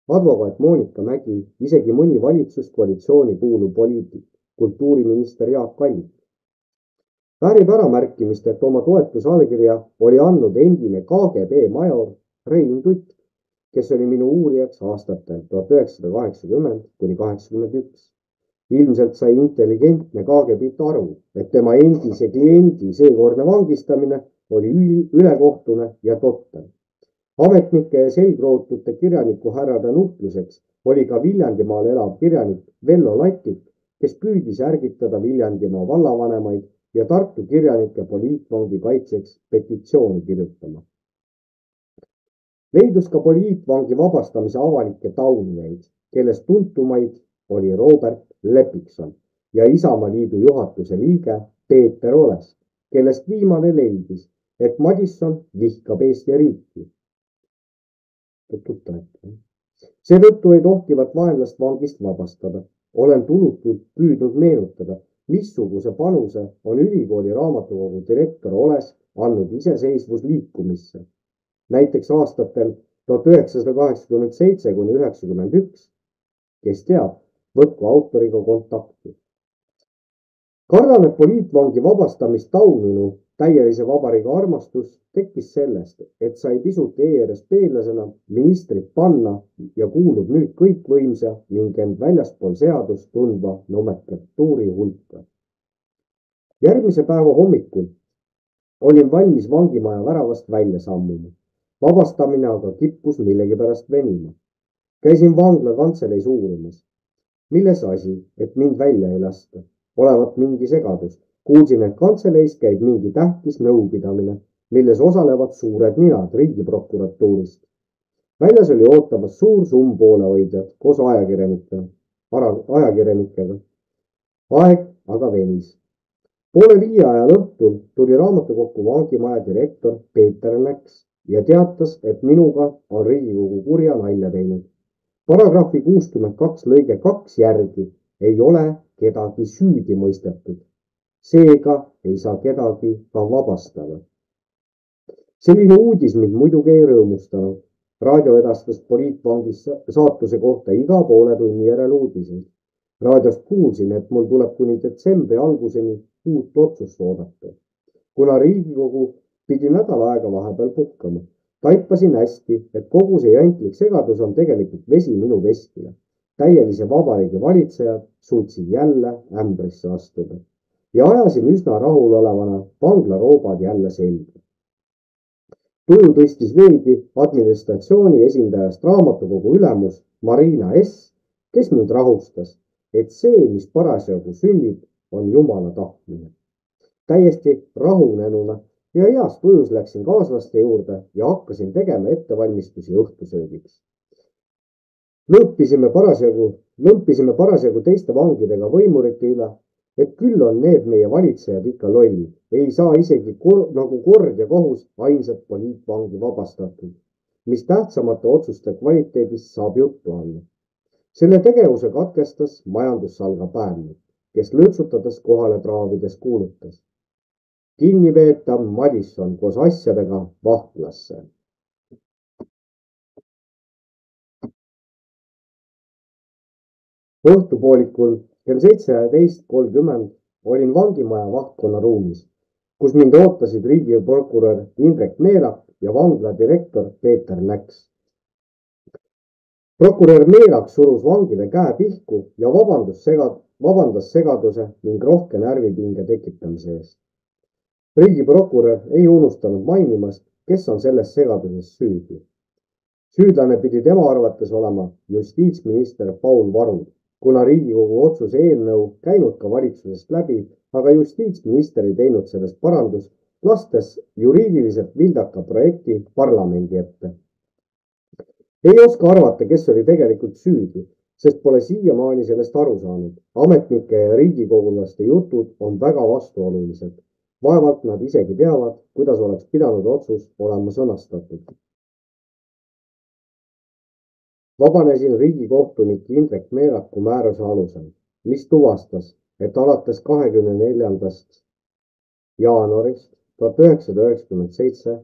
advokaat Monika Mägi, isegi mõni valitsuskoalitsiooni kuuluv poliitik, kultuuriminister Jaak Allik. Väärib äramärkimist, et oma toetusallkirja oli andnud endine KGB major Rein Tutt, kes oli minu uurijaks aastatel 1980 kuni 81. Ilmselt sai intelligentne KGB aru, et tema endise kliendi seekordne vangistamine oli ülekohtune ja totter. Ametnike ja selgrootute kirjaniku härrade nuhtluseks oli ka Viljandimaal elav kirjanik Vello Lattik, kes püüdis ärgitada Viljandimaa vallavanemaid ja Tartu kirjanike poliitvangi kaitseks petitsiooni kirjutama. Leidus ka poliitvangi vabastamise avalikke taunijaid, kellest tuntumaid oli Robert Lepikson ja Isamaa Liidu juhatuse liige Peeter Oles, kellest viimane leidis, et Madisson vihkab Eesti riiki. Seetõttu ei tohtivat vaenlast vangist vabastada. Olen tulutult püüdnud meenutada, missuguse panuse on ülikooli raamatukogu direktor Oles andnud iseseisvusliikumisse. Näiteks aastatel 1987 kuni 91, kes teab, võtku autoriga kontakti. Kardan, et poliitvangi vabastamist tauninu täielise vabariigi armastus tekkis sellest, et sai pisut ERSP-lasena ministrit panna ja kuulub nüüd kõikvõimsa ning end väljaspool seadust tundva nomenklatuuri hulka. Järgmise päeva hommikul olin valmis vangimaja väravast välja sammuma. Vabastamine aga kippus millegipärast venima. Käisin vangla kantseleis uurimas. Milles asi, et mind välja ei lasta? Olevat mingi segadus. Kuulsin, et kantseleis käib mingi tähtis nõupidamine, milles osalevad suured ninad riigiprokuratuurist. Väljas oli ootamas suur summ poolehoidjad koos ajakirjanikega. Aeg aga venis. 4:30 ajal õhtul tuli raamatukokku vangimaja direktor Peeter Näks ja teatas, et minuga on Riigikogu kurja nalja teinud. Paragrahvi 62 lõige 2 järgi ei ole kedagi süüdi mõistetud. Seega ei saa kedagi ka vabastada. Selline uudis mind muidugi ei rõõmustanud. Raadio edastas poliitvangis saatuse kohta iga poole tunni järel uudiseid. Raadiost kuulsin, et mul tuleb kuni detsembri alguseni uut otsust oodata. Kuna Riigikogu pidi nädal aega vahepeal puhkama, taipasin hästi, et kogu see jantlik segadus on tegelikult vesi minu veskile. Täielise vabariigi valitsejad suutsid jälle ämbrisse astuda ja ajasin üsna rahulolevana vanglaroobad jälle selga. Tuju tõstis veelgi administratsiooni esindajast raamatukogu ülemus Marina S., kes mind rahustas, et see, mis parasjagu sünnib, on Jumala tahtmine. Täiesti rahunenuna ja heas tujus läksin kaaslaste juurde ja hakkasin tegema ettevalmistusi õhtusöögiks. Lõmpisime parasjagu teiste vangidega võimurite üle, et küll on need meie valitsejad ikka lollid. Ei saa isegi nagu kord ja kohus ainsat poliitvangi vabastatud, mis tähtsamate otsuste kvaliteedist saab juttu anda. Selle tegevuse katkestas majandussalga Pärnu, kes lõõtsutades kohale traavides kuulutas. Kinniveetav Madisson koos asjadega vahtlasse. õhtupoolikul kell 17:30 olin vangimaja vahtkonna ruumis, kus mind ootasid riigiprokurör Indrek Meelak ja vangla direktor Peeter Näks. Prokurör Meelak surus vangide käe pihku ja vabandas segaduse ning rohke närvipinge tekitamise eest. Riigiprokurör ei unustanud mainimast, kes on selles segaduses süüdi. Süüdlane pidi tema arvates olema justiitsminister Paul Varul, kuna Riigikogu otsuse eelnõu käinud ka valitsusest läbi, aga justiitsminister ei teinud sellest parandust, lastes juriidiliselt vildaka projekti parlamendi ette. Ei oska arvata, kes oli tegelikult süüdi, sest pole siiamaani sellest aru saanud. Ametnike ja riigikogulaste jutud on väga vastuolulised. Vaevalt nad isegi teavad, kuidas oleks pidanud otsus olema sõnastatud. Vabanesin riigikohtunik Indrek Meelaku määruse alusel, mis tuvastas, et alates 24. jaanuarist 1997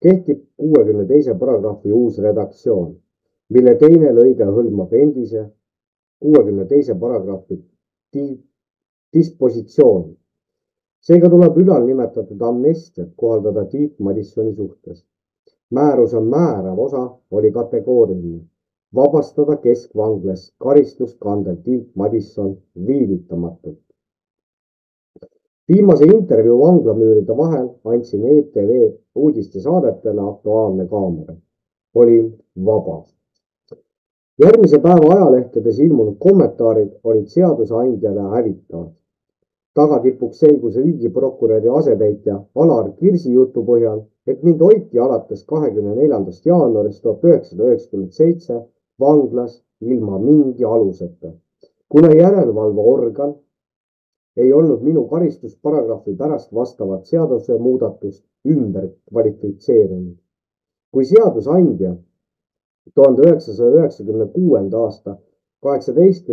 kehtib 62. paragrahvi uus redaktsioon, mille teine lõige hõlmab endise 62. paragrahvi dispositsiooni. Seega tuleb ülalnimetatud amnestiat kohaldada Tiit Madissoni suhtes. Määruse määrav osa oli kategooriline. Vabastada keskvanglast karistust kandev Tiit Madisson viivitamatult. Viimase intervjuu vanglamüüride vahel andsin ETV uudistesaadetele Aktuaalne kaamera. Olin vaba. Järgmise päeva ajalehtedes ilmunud kommentaarid olid seadusandjale hävitavad. Tagatipuks selgus riigiprokuröri asetäitja Alar Kirsi jutu põhjal, et mind hoiti alates 24. jaanuarist 1997 vanglas ilma mingi aluseta, kuna järelevalveorgan ei olnud minu karistusparagrahvi pärast vastavat seadusemuudatust ümber kvalifitseerinud. Kui seadusandja 1996. aasta 18.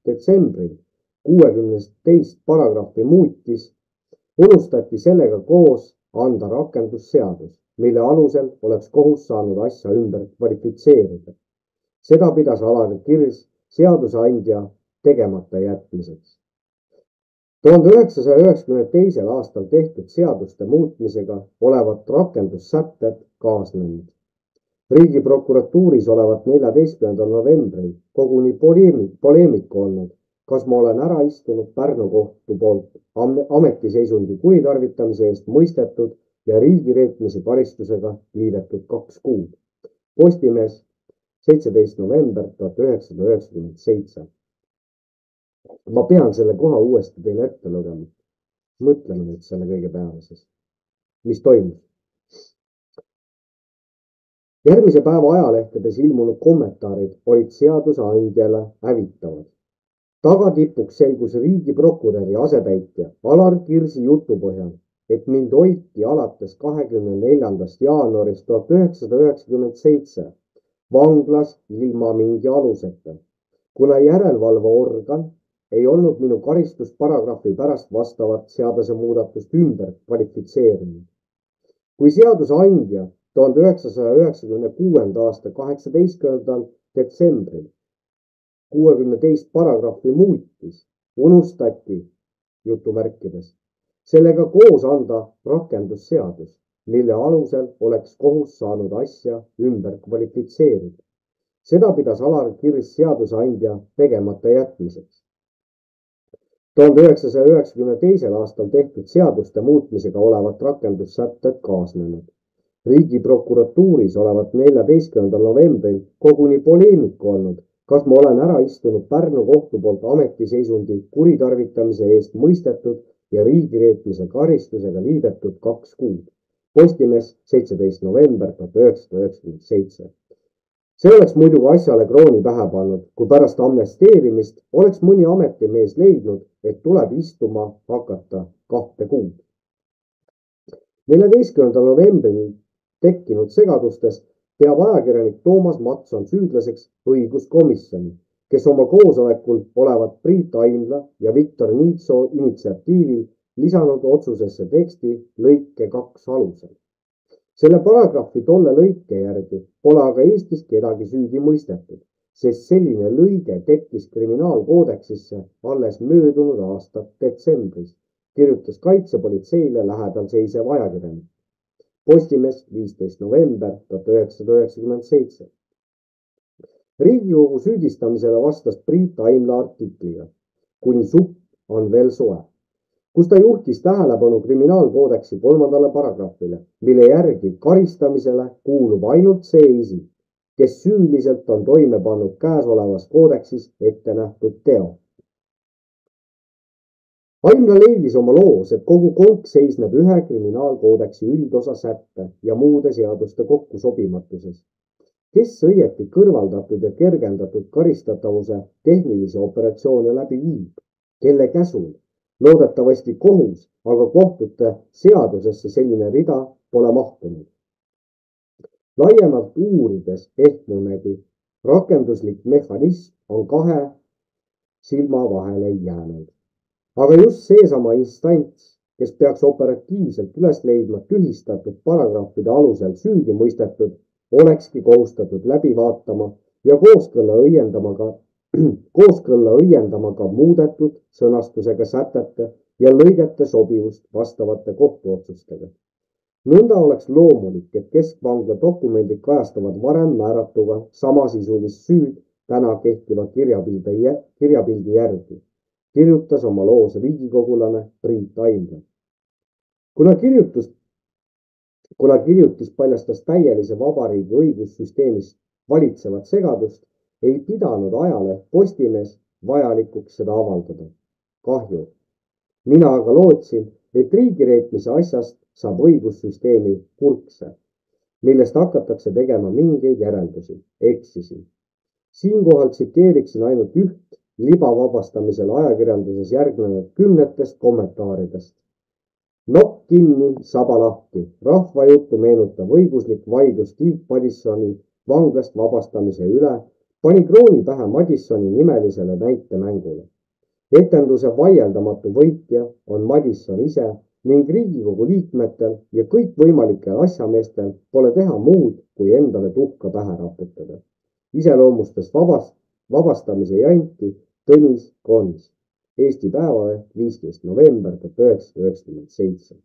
detsembril 62. paragrahvi muutis, unustati sellega koos anda rakendusseadus, mille alusel oleks kohus saanud asja ümber kvalifitseerida. Seda pidas Alar Kirs seadusandja tegemata jätmiseks. 1992. aastal tehtud seaduste muutmisega olevat rakendussätted kaasnenud. Riigiprokuratuuris olevat 14. novembril koguni poleemika olnud, kas ma olen ära istunud Pärnu kohtu poolt ametiseisundi kuritarvitamise eest mõistetud ja riigireetmise karistusega liidetud 2 kuud. Postimees 17. november 1997. Ma pean selle koha uuesti teile ette lugema. Mõtleme nüüd selle kõige peale siis. Mis toimus? Järgmise päeva ajalehtedes ilmunud kommentaarid olid seadusandjale hävitavad. Tagatipuks selgus riigiprokuröri asetäitja Alar Kirsi jutu põhjal, et mind hoiti alates 24. jaanuarist 1997 vanglas ilma mingi aluseta, kuna järelevalveorgan ei olnud minu karistusparagrahvi pärast vastavat seadusemuudatust ümber kvalifitseerinud. Kui seadusandja 1996. aasta 18. detsembril 62. paragrahvi muutis, unustati jutumärkides sellega koos anda rakendusseadus, mille alusel oleks kohus saanud asja ümber kvalifitseerida. Seda pidas Alar Kirs seadusandja tegemata jätmiseks. 1992. aastal tehtud seaduste muutmisega olevat rakendussätted kaasnenud. Riigiprokuratuuris olevat 14. novembril koguni poleemika olnud, kas ma olen ära istunud Pärnu kohtu poolt ametiseisundi kuritarvitamise eest mõistetud ja riigireetmise karistusega liidetud 2 kuud. Postimees 17. november 1997. See oleks muidugi asjale krooni pähe pannud, kui pärast amnesteerimist oleks mõni ametimees leidnud, et tuleb istuma hakata 2 kuud. 14. novembril tekkinud segadustes peab ajakirjanik Toomas Matson süüdlaseks õiguskomisjoni, kes oma koosolekul olevat Priit Aimla ja Viktor Niitso initsiatiivil lisanud otsusesse teksti lõike 2 alusel. Selle paragrahvi tolle lõike järgi pole aga Eestis kedagi süüdi mõistetud, sest selline lõige tekkis kriminaalkoodeksisse alles möödunud aasta detsembris, kirjutas kaitsepolitseile lähedal seisev ajakirjanik. Postimees 15. november 1997. Riigikogu süüdistamisele vastas Priit Aimla artikliga Kuni supp on veel soe, kus ta juhtis tähelepanu kriminaalkoodeksi 3. paragrahvile, mille järgi karistamisele kuulub ainult see isik, kes süüliselt on toime pannud käesolevas koodeksis ette nähtud teo. Aimla leidis oma loos, et kogu konk seisneb ühe kriminaalkoodeksi üldosa sätte ja muude seaduste kokkusobimatuses. Kes õieti kõrvaldatud ja kergendatud karistatavuse tehnilise operatsioone läbi viib, kelle käsul, loodetavasti kohus, aga kohtute seadusesse selline rida pole mahtunud. Laiemalt uurides ehmumegi, rakenduslik mehhanism on kahe silma vahele jäänud. Aga just seesama instants, kes peaks operatiivselt üles leidma tühistatud paragrahvide alusel süüdi mõistetud, olekski kohustatud läbi vaatama ja kooskõlla õiendama ka muudetud sõnastusega sätete ja lõigete sobivust vastavate kohtuotsustega. Nõnda oleks loomulik, et keskvangla dokumendid kajastavad varem määratuga samasisulist süüd täna kehtiva kirjapildi järgi, kirjutas oma loos riigikogulane Priit Aimla. Kuna kirjutis paljastas täielise vabariigi õigussüsteemist valitsevat segadust, ei pidanud ajaleht Postimees vajalikuks seda avaldada. Kahju. Mina aga lootsin, et riigireetmise asjast saab õigussüsteemi kurkse, millest hakatakse tegema mingeid järeldusi, eksisin. Siinkohal tsiteeriksin ainult üht libavabastamisel ajakirjanduses järgnenud 10 kommentaaridest. Nokk kinni, saba lahti, rahvajuttu meenutav õiguslik vaidlus Tiit Madissoni vanglast vabastamise üle pani krooni pähe Madissoni nimelisele näitemängule. Etenduse vaieldamatu võitja on Madisson ise ning Riigikogu liikmetel ja kõikvõimalikel asjameestel pole teha muud, kui endale tuhka pähe raputada. Iseloomustas vabastamise janti Tõnis Kons. Eesti Päevaleht 15. november 1997.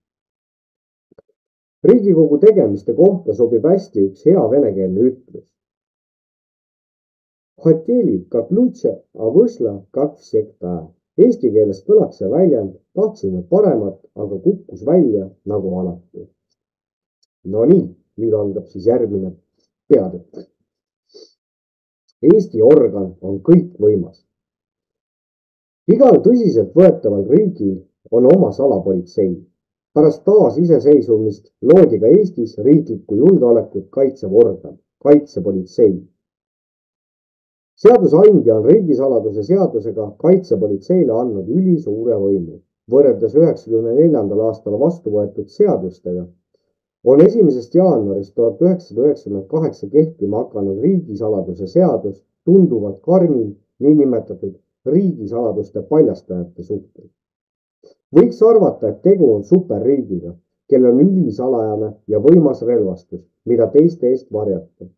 Riigikogu tegemiste kohta sobib hästi üks hea venekeelne ütlus. Хотели как лучше, а вышло как всегда. Eesti keeles kõlaks see väljend, tahtsime paremat, aga kukkus välja nagu alati. No nii, nüüd algab siis järgmine peatükk. Eesti organ on kõikvõimas. Igal tõsiselt võetaval riigil on oma salapolitsei. Pärast taas iseseisvumist loodi ka Eestis riiklikku julgeolekut kaitsev organ, kaitsepolitsei. Seadusandja on riigisaladuse seadusega kaitsepolitseile andnud ülisuure võimu. Võrreldes 1994. aastal vastu võetud seadustega on 1. jaanuarist 1998 kehtima hakanud riigisaladuse seadus tunduvalt karmim niinimetatud riigisaladuste paljastajate suhtes. Võiks arvata, et tegu on superriigiga, kellel on ülisalajane ja võimas relvastus, mida teiste eest varjata.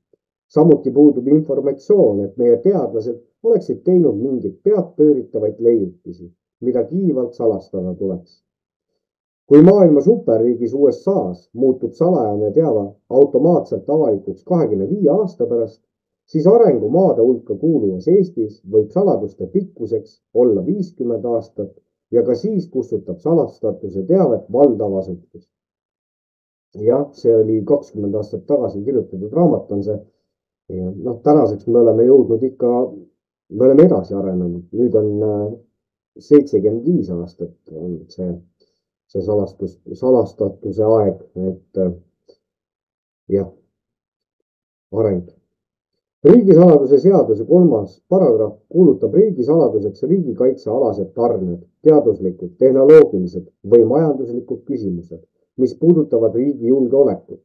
Samuti puudub informatsioon, et meie teadlased oleksid teinud mingeid peadpööritavaid leiutisi, mida kiivalt salastada tuleks. Kui maailma superriigis USA's muutub salajane teave automaatselt avalikuks 25 aasta pärast, siis arengumaade hulka kuuluvas Eestis võib saladuste pikkuseks olla 50 aastat ja ka siis kustutab salastatuse teavet valdav asutus. Jah, see oli 20 aastat tagasi kirjutatud raamat on see. Tänaseks me oleme jõudnud ikka, me oleme edasi arenenud. Nüüd on 75 aastat on see salastatuse aeg, et jah, areng. Riigisaladuse seaduse 3. paragrahv kuulutab riigisaladuseks riigikaitsealased tarned, teaduslikud, tehnoloogilised või majanduslikud küsimused, mis puudutavad riigi julgeolekut.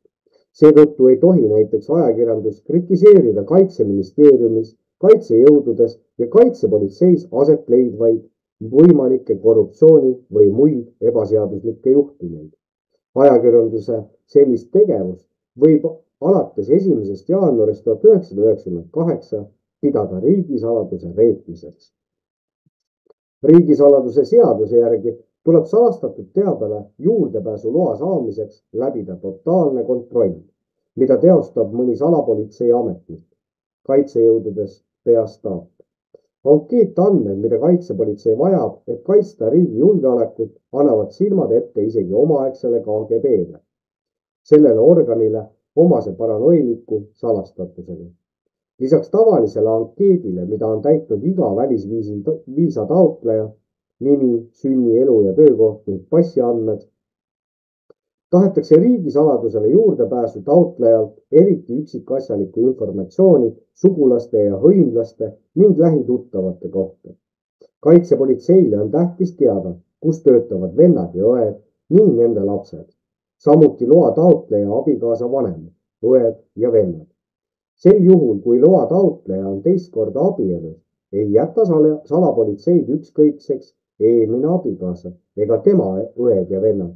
Seetõttu ei tohi näiteks ajakirjandus kritiseerida Kaitseministeeriumis, kaitsejõududes ja kaitsepolitseis aset leidvaid võimalikke korruptsiooni või muid ebaseaduslikke juhtumeid. Ajakirjanduse sellist tegevust võib alates 1. jaanuarist 1998 pidada riigisaladuse reetmiseks. Riigisaladuse seaduse järgi tuleb salastatud teabele juurdepääsu loa saamiseks läbida totaalne kontroll, mida teostab mõni salapolitsei ametnik, kaitsejõududes peastaap. Ankeetandmed, mida kaitsepolitsei vajab, et kaitsta riigi julgeolekut, annavad silmad ette isegi omaaegsele KGB-le, sellele organile omase paranoiliku salastatusega. Lisaks tavalisele ankeedile, mida on täitnud iga välisviisa taotleja, nimi, sünni, elu ja töökoht ning passiandmed, tahetakse riigisaladusele juurdepääsu taotlejalt eriti üksikasjalikku informatsiooni sugulaste ja hõimlaste ning lähituttavate kohta. Kaitsepolitseile on tähtis teada, kus töötavad vennad ja õed ning nende lapsed, samuti loa taotleja abikaasa vanemad, õed ja vennad. Sel juhul, kui loa taotleja on teist korda abielus, ei jäta salapolitseid ükskõikseks eelmine abikaasa ega tema õed ja vennad.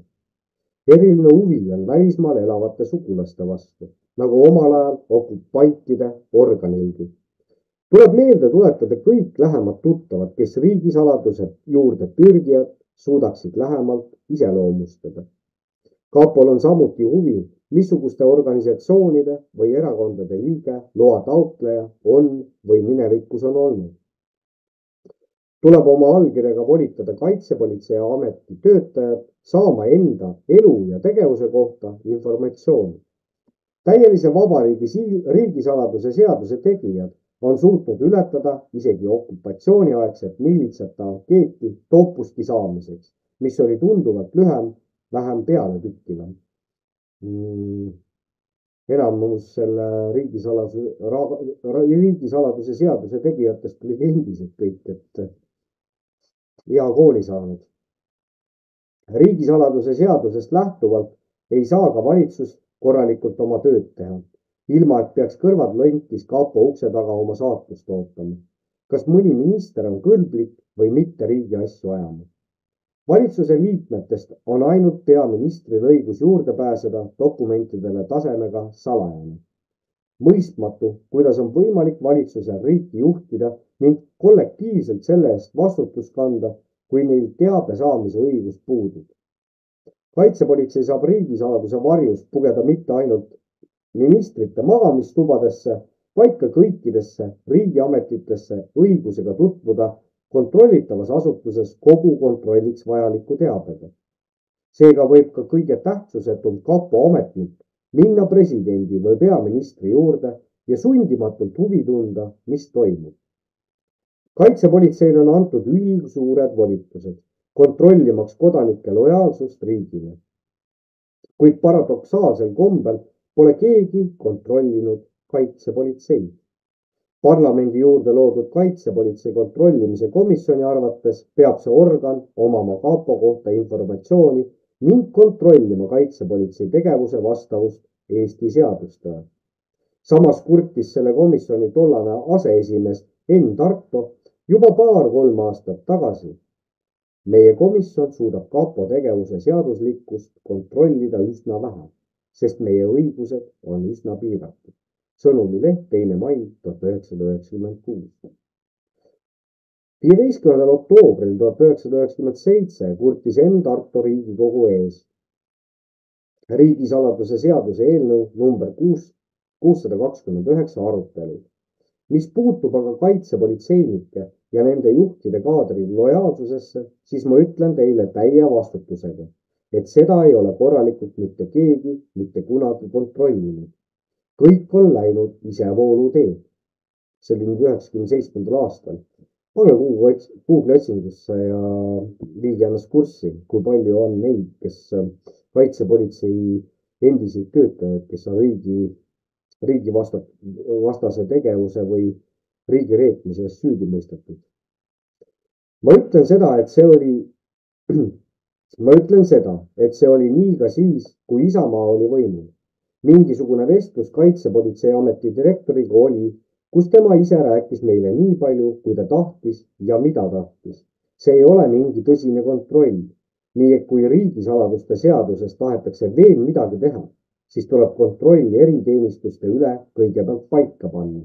Eriline huvi on välismaal elavate sugulaste vastu, nagu omal ajal okupantide organilgi. Tuleb meelde tuletada kõik lähemad tuttavad, kes riigisaladuse juurde pürgijad suudaksid lähemalt iseloomustada. Kapol on samuti huvi, missuguste organisatsioonide või erakondade liige loa taotleja on või minevikus on olnud. Tuleb oma allkirjaga volitada kaitsepolitsei ameti töötajad saama enda elu ja tegevuse kohta informatsiooni. Täielise vabariigi riigisaladuse seaduse tegijad on suutnud ületada isegi okupatsiooniaegset miilitsate ankeeti toppuski saamiseks, mis oli tunduvalt lühem, vähem pealetükkivam. Enamus selle riigisaladuse seaduse tegijatest olid endised kõik, et hea kooli saanud. Riigisaladuse seadusest lähtuvalt ei saa ka valitsus korralikult oma tööd teha, ilma et peaks kõrvad lontis kapo ukse taga oma saatust ootama. Kas mõni minister on kõlblik või mitte riigi asju ajama? Valitsuse liikmetest on ainult peaministril õigus juurde pääseda dokumentidele tasemega salajane. Mõistmatu, kuidas on võimalik valitsusel riiki juhtida ning kollektiivselt selle eest vastutust kanda, kui neil teabe saamise õigus puudub. Kaitsepolitsei saab riigisaladuse varjus pugeda mitte ainult ministrite magamistubadesse, vaid ka kõikidesse riigiametitesse õigusega tutvuda kontrollitavas asutuses kogu kontrolliks vajaliku teabega. Seega võib ka kõige tähtsusetum kapo ametnik minna presidendi või peaministri juurde ja sundimatult huvi tunda, mis toimub. Kaitsepolitseile on antud ülisuured volitused, kontrollimaks kodanike lojaalsust riigile. Kuid paradoksaalsel kombel pole keegi kontrollinud kaitsepolitseid. Parlamendi juurde loodud kaitsepolitsei kontrollimise komisjoni arvates peab see organ omama kapo kohta informatsiooni ning kontrollima kaitsepolitsei tegevuse vastavust Eesti seadustele. Samas kurtis selle komisjoni tollane aseesimees Enn Tarto juba 2-3 aastat tagasi. Meie komisjon suudab kapo tegevuse seaduslikkust kontrollida üsna vähe, sest meie õigused on üsna piiratud. Sõnumileht 2. mai 1996. 15. oktoobril 1997 kurtis Enn Tarto Riigikogu ees riigisaladuse seaduse eelnõu number 629 arutelud, mis puutub aga kaitsepolitseinike ja nende juhtide kaadri lojaalsusesse, siis ma ütlen teile täie vastutusega, et seda ei ole korralikult mitte keegi mitte kunagi kontrollinud. Kõik on läinud isevoolu teed. See oli 1997. aastal. Pane Google otsingusse ja viige ennast kurssi, kui palju on neid, kes kaitsepolitsei endiseid töötajaid, kes on riigi vastase tegevuse või riigi reetmise eest süüdi mõistetud. Ma ütlen seda, et see oli nii ka siis, kui Isamaa oli võimul. Mingisugune vestlus kaitsepolitseiameti direktoriga oli, kus tema ise rääkis meile nii palju, kui ta tahtis ja mida tahtis. See ei ole mingi tõsine kontroll. Nii et kui riigisaladuste seaduses tahetakse veel midagi teha, siis tuleb kontrolli eriteenistuste üle kõigepealt paika panna.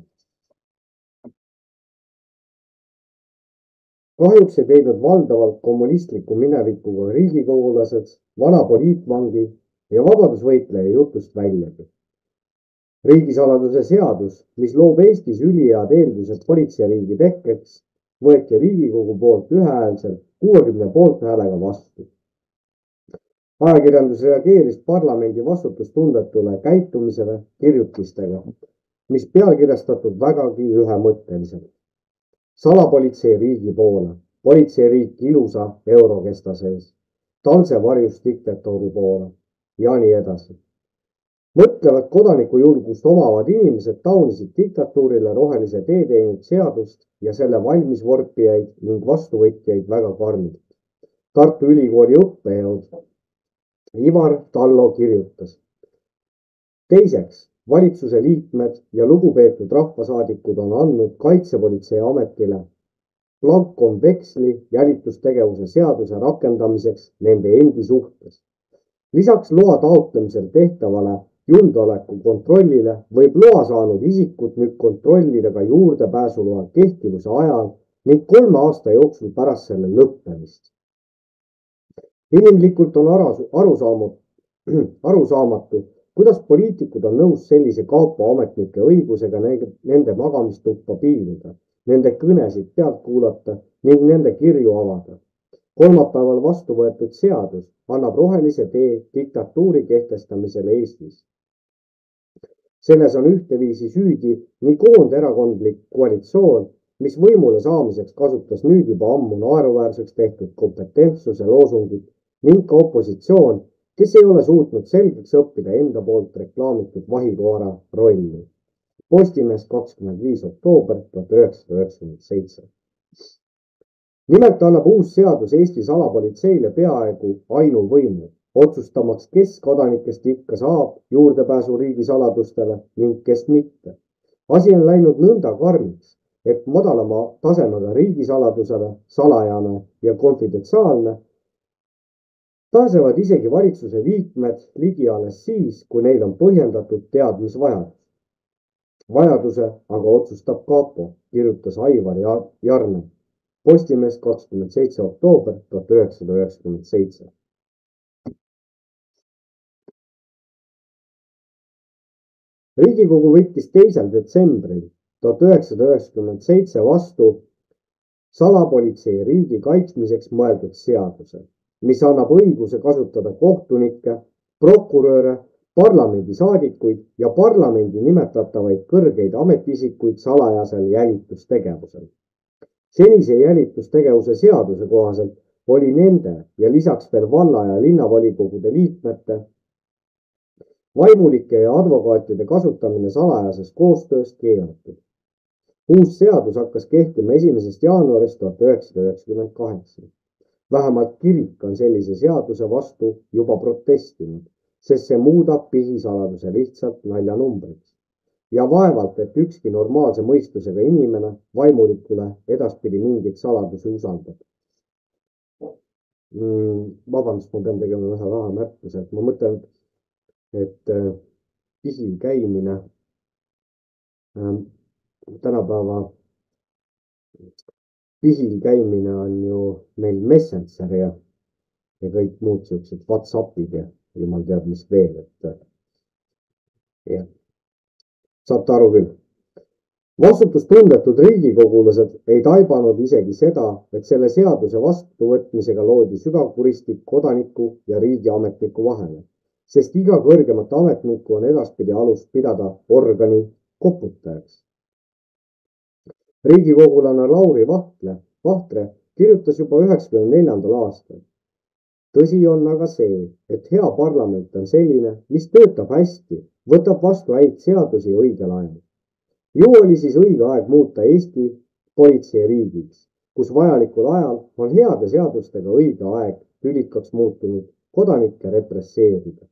Kahjuks ei teinud valdavalt kommunistliku minevikuga riigikogulased vana poliitvangi ja vabadusvõitleja jutust väljagi. Riigisaladuse seadus, mis loob Eestis ülihead eeldused politseiriigi tekkeks, võeti Riigikogu poolt ühehäälselt 60 poolthäälega vastu. Ajakirjandus reageeris parlamendi vastutustundetule käitumisele kirjutistega, mis pealkirjastatud vägagi ühemõtteliselt. Salapolitsei riigi poole, politseiriik ilusa eurokesta sees, talse varjus diktatuuri poole ja nii edasi. Mõtlevad kodanikujulgust omavad inimesed taunisid diktatuurile rohelise tee teinud seadust ja selle valmisvorpijaid ning vastuvõtjaid väga karmilt. Tartu Ülikooli õppejõud Ivar Tallo kirjutas. Teiseks, valitsuse liikmed ja lugupeetud rahvasaadikud on andnud Kaitsepolitsei ametile blankonveksli jälitustegevuse seaduse rakendamiseks nende endi suhtes. Lisaks loa taotlemisel tehtavale julgeoleku kontrollile võib loa saanud isikut nüüd kontrollida ka juurdepääsuloa kehtivuse ajal ning 3 aasta jooksul pärast selle lõppemist. Inimlikult on arusaamatu, kuidas poliitikud on nõus sellise kaupa ametnike õigusega nende magamistuppa piiluda, nende kõnesid pealt kuulata ning nende kirju avada. Kolmapäeval vastu võetud seadus annab rohelise tee diktatuuri kehtestamisele Eestis. Selles on ühteviisi süüdi nii koonderakondlik koalitsioon, mis võimule saamiseks kasutas nüüd juba ammu naeruväärseks tehtud kompetentsuse loosungit ning ka opositsioon, kes ei ole suutnud selgeks õppida enda poolt reklaamitud vahikoera rolli. Postimees 25. oktoober 1997. Nimelt annab uus seadus Eesti salapolitseile peaaegu ainuvõimu, otsustamaks, kes kodanikest ikka saab juurdepääsu riigisaladustele ning kes mitte. Asi on läinud nõnda karmiks, et madalama tasemega riigisaladusele, salajane ja konfidentsiaalne, pääsevad isegi valitsuse liikmed ligi alles siis, kui neil on põhjendatud teadmisvajadus. Vajaduse aga otsustab kapo, kirjutas Aivar Jarne. Postimees 27. oktoober 1997. Riigikogu võttis 2. detsembril 1997 vastu salapolitsei riigi kaitsmiseks mõeldud seaduse, mis annab õiguse kasutada kohtunikke, prokuröre, parlamendisaadikuid ja parlamendi nimetatavaid kõrgeid ametiisikuid salajasel jälitustegevusel. Senise jälitustegevuse seaduse kohaselt oli nende ja lisaks veel valla- ja linnavolikogude liikmete, vaimulike ja advokaatide kasutamine salajases koostöös keelatud. Uus seadus hakkas kehtima 1. jaanuarist 1998. Vähemalt kirik on sellise seaduse vastu juba protestinud, sest see muudab pihisaladuse lihtsalt naljanumbriks. Ja vaevalt, et ükski normaalse mõistusega inimene vaimulikule edaspidi mingeid saladusi usaldab. Vabandust, ma pean tegema ühe vahemärkuse, et ma mõtlen, et pihil käimine tänapäeva pihil käimine on ju meil Messenger ja kõik muud siuksed WhatsAppid ja jumal teab, mis veel, et jah, saate aru küll. Vastutustundetud riigikogulased ei taibanud isegi seda, et selle seaduse vastuvõtmisega loodi sügav kuristik kodaniku ja riigiametniku vahele, sest iga kõrgemat ametnikku on edaspidi alust pidada organi koputajaks. Riigikogulane Lauri Vahtre kirjutas juba 1994. aastal. Tõsi on aga see, et hea parlament on selline, mis töötab hästi, võtab vastu häid seadusi õigel ajal. Ju oli siis õige aeg muuta Eesti politseiriigiks, kus vajalikul ajal on heade seadustega õige aeg tülikaks muutunud kodanikke represseerida.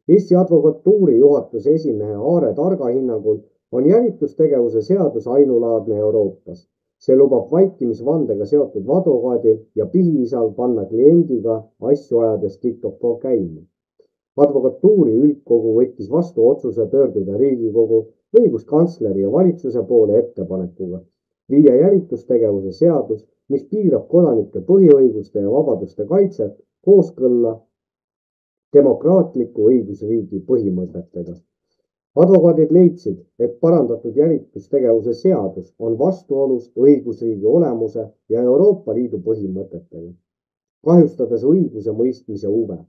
Eesti advokatuuri juhatuse esimehe Aare Targa hinnangul on jälitustegevuse seadus ainulaadne Euroopas. See lubab vaikimisvandega seotud advokaadil ja pihiisal panna kliendiga asju ajades diktofon käima. Advokatuuri üldkogu võttis vastu otsuse pöörduda Riigikogu, õiguskantsleri ja valitsuse poole ettepanekuga viia jälitustegevuse seadus mis piirab kodanike põhiõiguste ja vabaduste kaitset kooskõlla demokraatliku õigusriigi põhimõtetega. Advokaadid leidsid, et parandatud jälitustegevuse seadus on vastuolus õigusriigi olemuse ja Euroopa Liidu põhimõtetega, kahjustades õiguse mõistmise huve.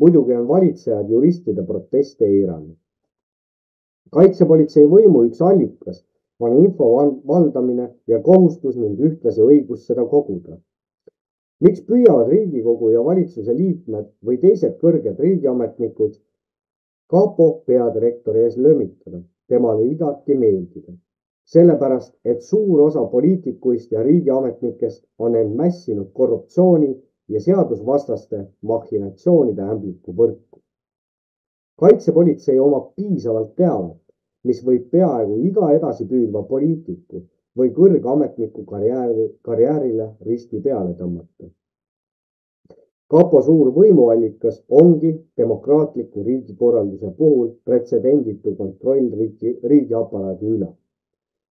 Muidugi on valitsejad juristide proteste eiranud. Kaitsepolitsei võimu üks allikas on info valdamine ja kohustus ning ühtlasi õigus seda koguda. Miks püüavad Riigikogu ja valitsuse liikmed või teised kõrged riigiametnikud kapo peadirektori ees lömitada, temale igati meeldida? Sellepärast, et suur osa poliitikuist ja riigiametnikest on end mässinud korruptsiooni ja seadusvastaste mahhinatsioonide ämbliku võrku. Kaitsepolitsei omab piisavalt teavet, mis võib peaaegu iga edasipüüdva poliitiku või kõrgametniku karjäärile risti peale tõmmata. Kapo suur võimuallikas ongi demokraatliku riigikorralduse puhul pretsedenditu kontroll riigiaparaadi üle.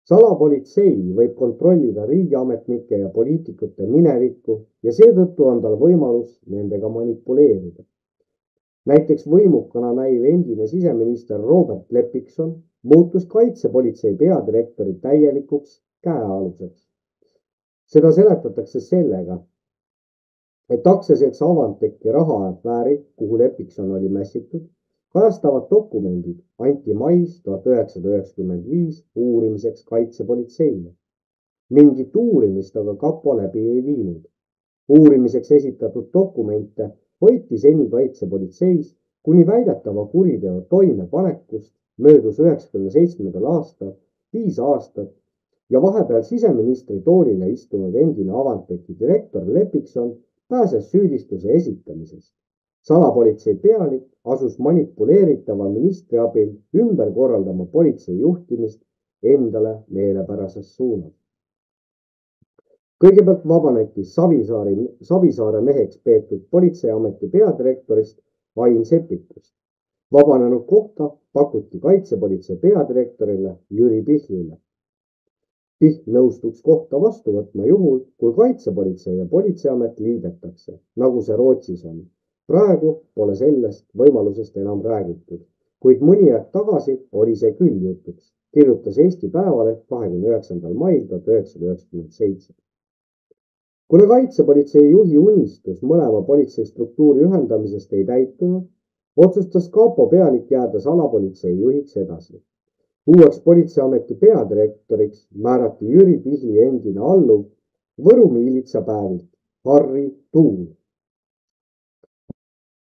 Salapolitsei võib kontrollida riigiametnike ja poliitikute minevikku ja seetõttu on tal võimalus nendega manipuleerida. Näiteks võimukana näiv endine siseminister Robert Lepikson muutus kaitsepolitsei peadirektori täielikuks käealuseks. Seda seletatakse sellega, et aktsiaselts Avanteki rahaafääri, kuhu Lepikson oli mässitud, kajastavad dokumendid anti mais 1995 uurimiseks kaitsepolitseile. Mingit uurimist aga kapo läbi ei viinud. Uurimiseks esitatud dokumente hoiti seni kaitsepolitseis kuni väidetava kuriteo toimepanekust möödus 1997. aastal 5 aastat ja vahepeal siseministri toolile istunud endine Avanteki direktor Lepikson pääses süüdistuse esitamisest. Salapolitsei pealik asus manipuleeritava ministri abil ümber korraldama politsei juhtimist endale meelepärases suunas. Kõigepealt vabaneti Savisaare meheks peetud politseiameti peadirektorist Ain Seppikust. Vabanenud kohta pakuti kaitsepolitsei peadirektorile Jüri Pihlile. Pihl nõustuks kohta vastu võtma juhul, kui kaitsepolitsei ja politseiamet liidetakse, nagu see Rootsis on. Praegu pole sellest võimalusest enam räägitud, kuid mõni aeg tagasi oli see küll jutuks, kirjutas Eesti Päevaleht 29. mail 1997. Kuna kaitsepolitsei juhi unistus mõlema politseistruktuuri ühendamisest ei täitunud, otsustas kapo pealik jääda salapolitsei juhiks edasi. Uueks politseiameti peadirektoriks määrati Jüri Pihli endine alluv Võru miilitsapäevilt Harri Tuul.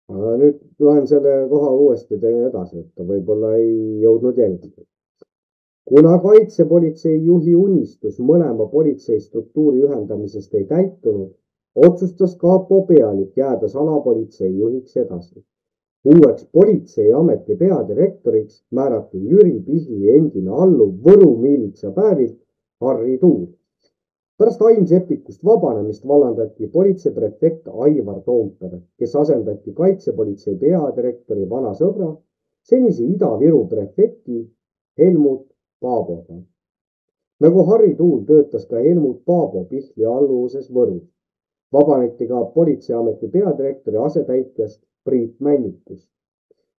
Aga nüüd loen selle koha uuesti edasi, et ta võib-olla ei jõudnud jälgida. Kuna kaitsepolitsei juhi unistus mõlema politseistruktuuri ühendamisest ei täitunud, otsustas kapo pealik jääda salapolitsei juhiks edasi. Uueks politseiameti peadirektoriks määrati Jüri Pihli endine alluv Võru miilitsapäevilt Harri Tuul. Pärast Ain Seppikust vabanemist vallandati politseiprefekt Aivar Toompere, kes asendati kaitsepolitsei peadirektori vana sõbra, senise Ida-Viru prefekti Helmut Paaboga. Nagu Harri Tuul töötas ka Helmut Paabo Pihli alluvuses Võrus. Vabaneti ka politseiameti peadirektori asetäitjast Priit Männikus.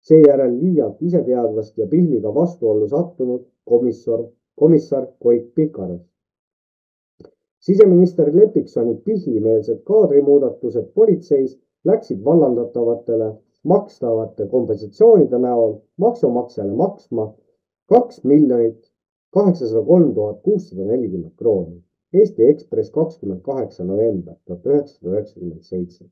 Seejärel liialt iseteadvast ja Pihliga vastuollu sattunud komissar Koit Pikaras. Siseminister Lepiksoni Pihlimeelsed kaadrimuudatused politseis läksid vallandatavatele makstavate kompensatsioonide näol maksumaksjale maksma 2 803 640 krooni. Eesti Ekspress 28. november 1997.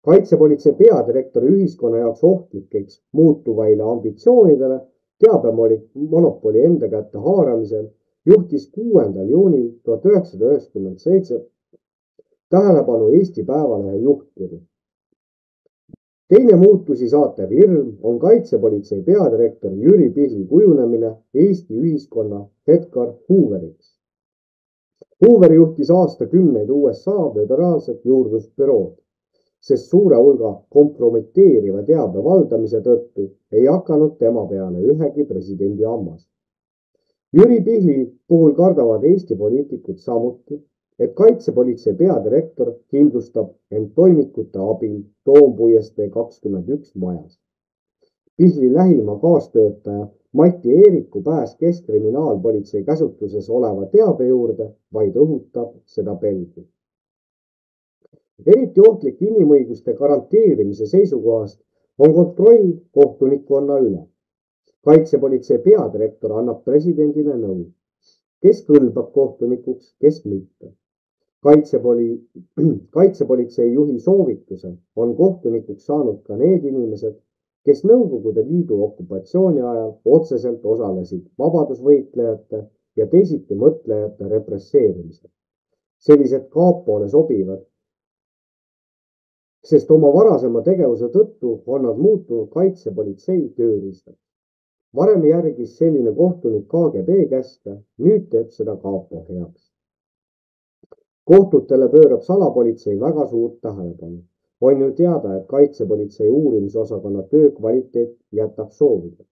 Kaitsepolitsei peadirektori ühiskonna jaoks ohtlikeks muutuvaile ambitsioonidele teabemonopoli enda kätte haaramisel juhtis 6. juunil 1997 tähelepanu Eesti Päevalehe juhtkiri. Teine muutusi saatev hirm on kaitsepolitsei peadirektori Jüri Pihli kujunemine Eesti ühiskonna Edgar Hooveriks. Hoover juhtis aastakümneid USA föderaalset juurdlusbürood, sest suure hulga kompromiteeriva teabe valdamise tõttu ei hakanud tema peale ühegi presidendi hammas. Jüri Pihli puhul kardavad Eesti poliitikud samuti, et kaitsepolitsei peadirektor kindlustab end toimikute abil Toompuiestee 21 majas. Pihli lähima kaastöötaja Mati Eeriku pääs keskkriminaalpolitsei käsutuses oleva teabe juurde vaid õhutab seda pelgu. Eriti ohtlik inimõiguste garanteerimise seisukohast on kontroll kohtunikkonna üle. Kaitsepolitsei peadirektor annab presidendile nõu, kes kõlbab kohtunikuks, kes mitte. Kaitsepolitsei juhi soovitusel on kohtunikuks saanud ka need inimesed, kes Nõukogude Liidu okupatsiooni ajal otseselt osalesid vabadusvõitlejate ja teisiti mõtlejate represseerimisel. Sellised kaapole sobivad, sest oma varasema tegevuse tõttu on nad muutunud kaitsepolitsei tööriistad. Varem järgis selline kohtunik KGB käske, nüüd teeb seda kapo heaks. Kohtutele pöörab salapolitsei väga suurt tähelepanu. On ju teada, et kaitsepolitsei uurimisosakonna töö kvaliteet jätab soovida.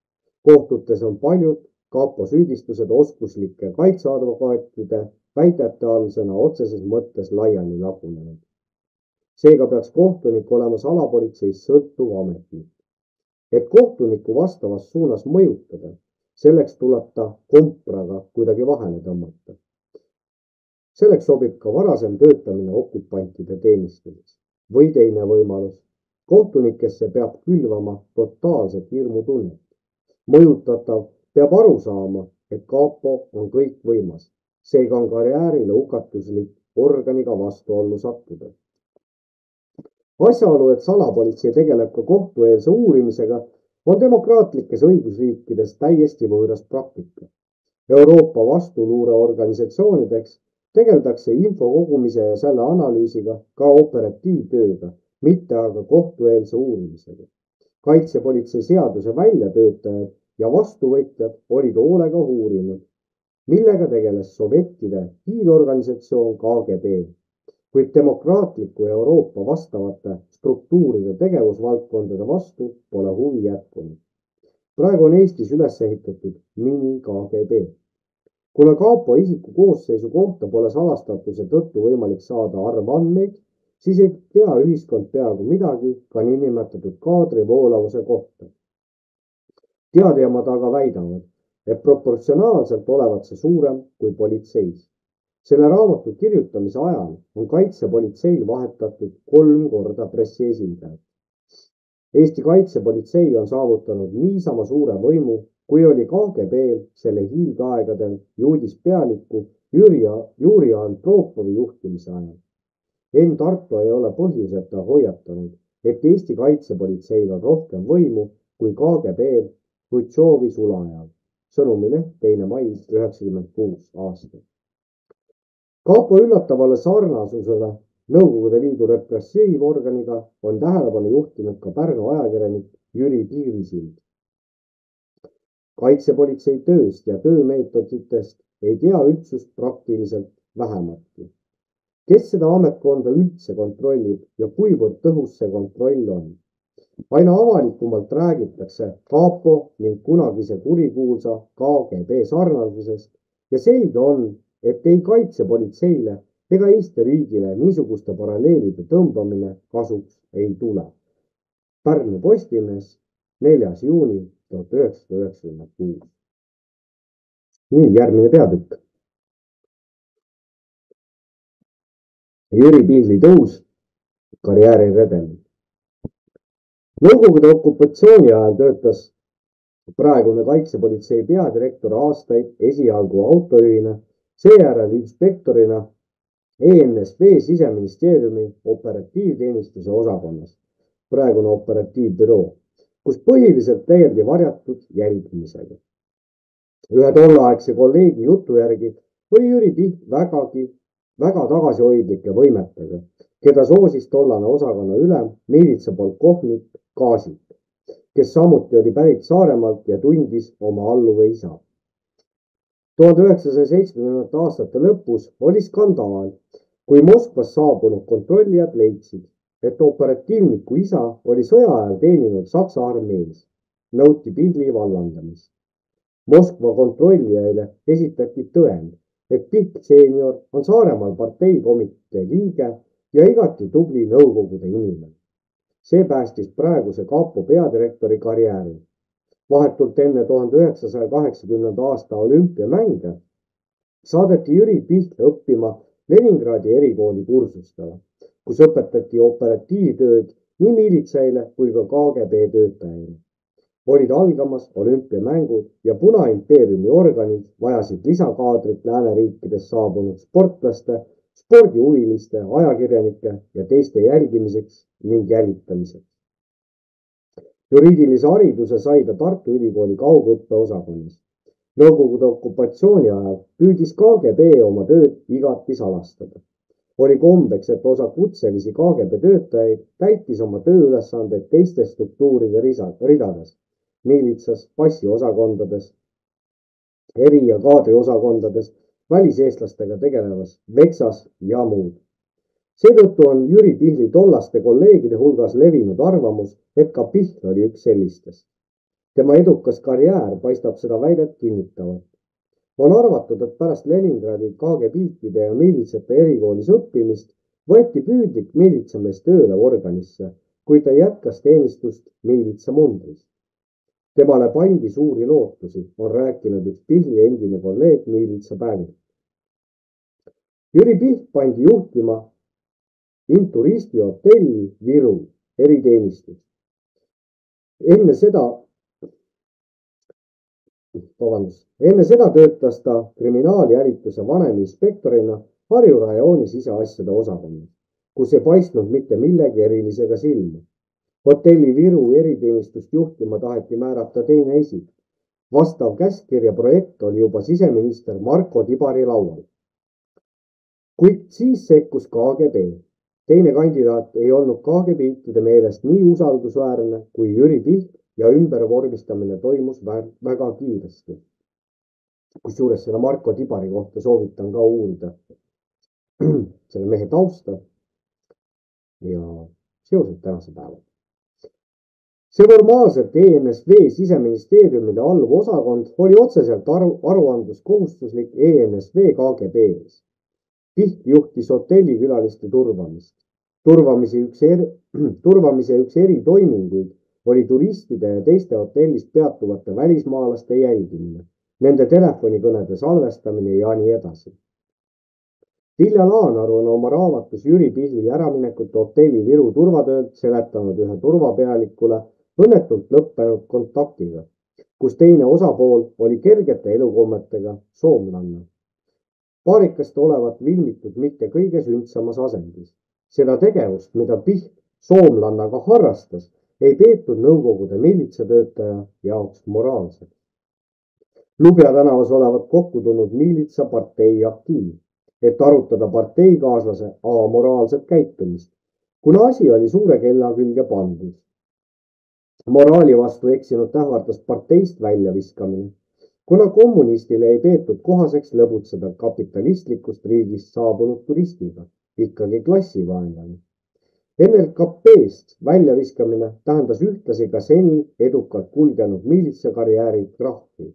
Kohtutes on paljud kapo süüdistused oskuslike kaitseadvokaatide väidete all sõna otseses mõttes laiali lagunenud. Seega peaks kohtunik olema salapolitseis sõltuv ametnik. Et kohtunikku vastavas suunas mõjutada, selleks tuleb ta kompraga kuidagi vahele tõmmata. Selleks sobib ka varasem töötamine okupantide teenistuses. Või teine võimalus. Kohtunikesse peab külvama totaalset hirmutunnet. Mõjutatav peab aru saama, et kapo on kõik võimas. Seega on karjäärile hukatuslik organiga vastuollu sattuda. Asjaolu, et salapolitsei tegeleb ka kohtueelse uurimisega, on demokraatlikes õigusriikides täiesti võõras praktika. Euroopa vastuluureorganisatsioonideks tegeldakse info kogumise ja selle analüüsiga ka operatiivtööga, mitte aga kohtueelse uurimisega. Kaitsepolitsei seaduse väljatöötajad ja vastuvõtjad olid hoolega uurinud, millega tegeles sovjettide hiidorganisatsioon KGB, kuid demokraatliku Euroopa vastavate struktuuride tegevusvaldkondade vastu pole huvi jätkunud. Praegu on Eestis üles ehitatud mini-KGB. Kuna kapo isiku koosseisu kohta pole salastatuse tõttu võimalik saada arvandmeid, siis ei tea ühiskond peaaegu midagi ka niinimetatud kaadri voolavuse kohta. Teadjamad aga väidavad, et proportsionaalselt olevat see suurem kui politseis. Selle raamatu kirjutamise ajal on kaitsepolitseil vahetatud 3 korda pressiesindajat. Eesti kaitsepolitsei on saavutanud niisama suure võimu, kui oli KGB-l selle hiilgeaegadel juudispealiku Juri Andropovi juhtimise ajal. Enn Tarto ei ole põhjuseta hoiatanud, et Eesti kaitsepolitseil on rohkem võimu kui KGB-l Hrutšovi sulaajal. Sõnumileht 2. mai 1996 aastal. Kapo üllatavale sarnasusele Nõukogude Liidu repressiivorganiga on tähelepanu juhtinud ka Pärnu ajakirjanik Jüri Piirisild. Kaitsepolitsei tööst ja töömeetoditest ei tea üldsust praktiliselt vähematki. Kes seda ametkonda üldse kontrollib ja kuivõrd tõhus see kontroll on? Aina avalikumalt räägitakse kapo ning kunagise kurikuulsa KGB sarnasusest ja selge on, et ei kaitsepolitseile ega Eesti riigile niisuguste paralleelide tõmbamine kasuks ei tule. Pärnu Postimees, 4. juuni 1996. Nii, järgmine peatükk. Jüri Pihli tõus karjääriredel. Nõukogude okupatsiooni ajal töötas praegune kaitsepolitsei peadirektor aastaid esialgu autojuhina, seejärel inspektorina ENSV Siseministeeriumi operatiivteenistuse osakonnas, praegune operatiivbüroo, kus põhiliselt tegeldi varjatud jälgimisega. Ühe tolleaegse kolleegi jutu järgi oli Jüri Piht väga tagasihoidlike võimetega, keda soosis tollane osakonna ülem miilitsapolkovnik Kaasik, kes samuti oli pärit Saaremaalt ja tundis oma alluve isa. 1970. aastate lõpus oli skandaal, kui Moskvas saabunud kontrollijad leidsid, et operatiivniku isa oli sõja ajal teeninud Saksa armees, nõuti Pihli vallandamist. Moskva kontrollijaile esitati tõend, et Piht seenior on Saaremaal parteikomitee liige ja igati tubli nõukogude inimene. See päästis praeguse kapo peadirektori karjääri. Vahetult enne 1980. aasta olümpiamänge saadeti Jüri Piht õppima Leningradi erikooli kursustele, kus õpetati operatiivtööd nii miilitsaile kui ka KGB töötajaile. Olid algamas olümpiamängud ja Punaimpeeriumi organid vajasid lisakaadrit lääneriikides saabunud sportlaste, spordihuviliste, ajakirjanike ja teiste jälgimiseks ning jälitamiseks. Juriidilise hariduse sai ta Tartu Ülikooli kaugõppeosakonnas. Nõukogude okupatsiooni ajal püüdis KGB oma tööd igati salastada. Oli kombeks, et osa kutselisi KGB töötajaid täitis oma tööülesandeid teistes struktuuride ridades, miilitsas, passiosakondades, eri- ja kaadriosakondades, väliseestlastega tegelevas Veksas ja muud. Seetõttu on Jüri Pihli tollaste kolleegide hulgas levinud arvamus, et ka Pihl oli üks sellistest. Tema edukas karjäär paistab seda väidet kinnitavat. On arvatud, et pärast Leningradi KGB-tide ja miilitsate erikoolis õppimist võeti püüdlik miilitsamees tööle organisse, kui ta jätkas teenistust miilitsa mundris. Temale pandi suuri lootusi, on rääkinud üks Pihli endine kolleeg miilitsa päevil. Jüri Piht pandi juhtima Inturisti hotelli Viru eriteenistust. Enne seda töötas ta kriminaaljälituse vaneminspektorina Harju rajooni siseasjade osakonnas, kus ei paistnud mitte millegi erilisega silma. Hotelli Viru eriteenistust juhtima taheti määrata teine isik. Vastav käskkirja projekt oli juba siseminister Marko Tibari laual. Kuid siis sekkus KGB. Teine kandidaat ei olnud KGB-tide meelest nii usaldusväärne kui Jüri Piht ja ümbervormistamine toimus väga kiiresti. Kusjuures selle Marko Tibari kohta soovitan ka uurida selle mehe tausta ja seosed tänase päeva. See formaalselt ENSV siseministeeriumide alluv osakond oli otseselt aruandluskohustuslik ENSV KGB-s. Piht juhtis hotellikülaliste turvamist. Turvamise üks eritoiminguid oli turistide ja teiste hotellis peatuvate välismaalaste jälgimine, nende telefonikõnede salvestamine ja nii edasi. Vilja Laanaru on oma raamatus Jüri Pihli äraminekut hotelli Viru turvatöölt seletanud ühe turvapealikule õnnetult lõppenud kontaktiga, kus teine osapool oli kergete elukommetega soomlanna. Paarikast olevat vilmitud mitte kõige sündsamas asendis. Seda tegevust, mida Piht soomlannaga harrastas, ei peetud nõukogude miilitsatöötaja jaoks moraalseks. Lubja tänavas olevat kokku tulnud miilitsapartei aktiiv, et arutada parteikaaslase amoraalset käitumist, kuna asi oli suure kella külge pandud. Moraali vastu eksinud ähvardas parteist väljaviskamine, kuna kommunistile ei peetud kohaseks lõbutseda kapitalistlikust riigist saabunud turistiga, ikkagi klassivaenlane. NLKP-st väljaviskamine tähendas ühtlasi ka seni edukalt kulgenud miilitsakarjääri krahvi.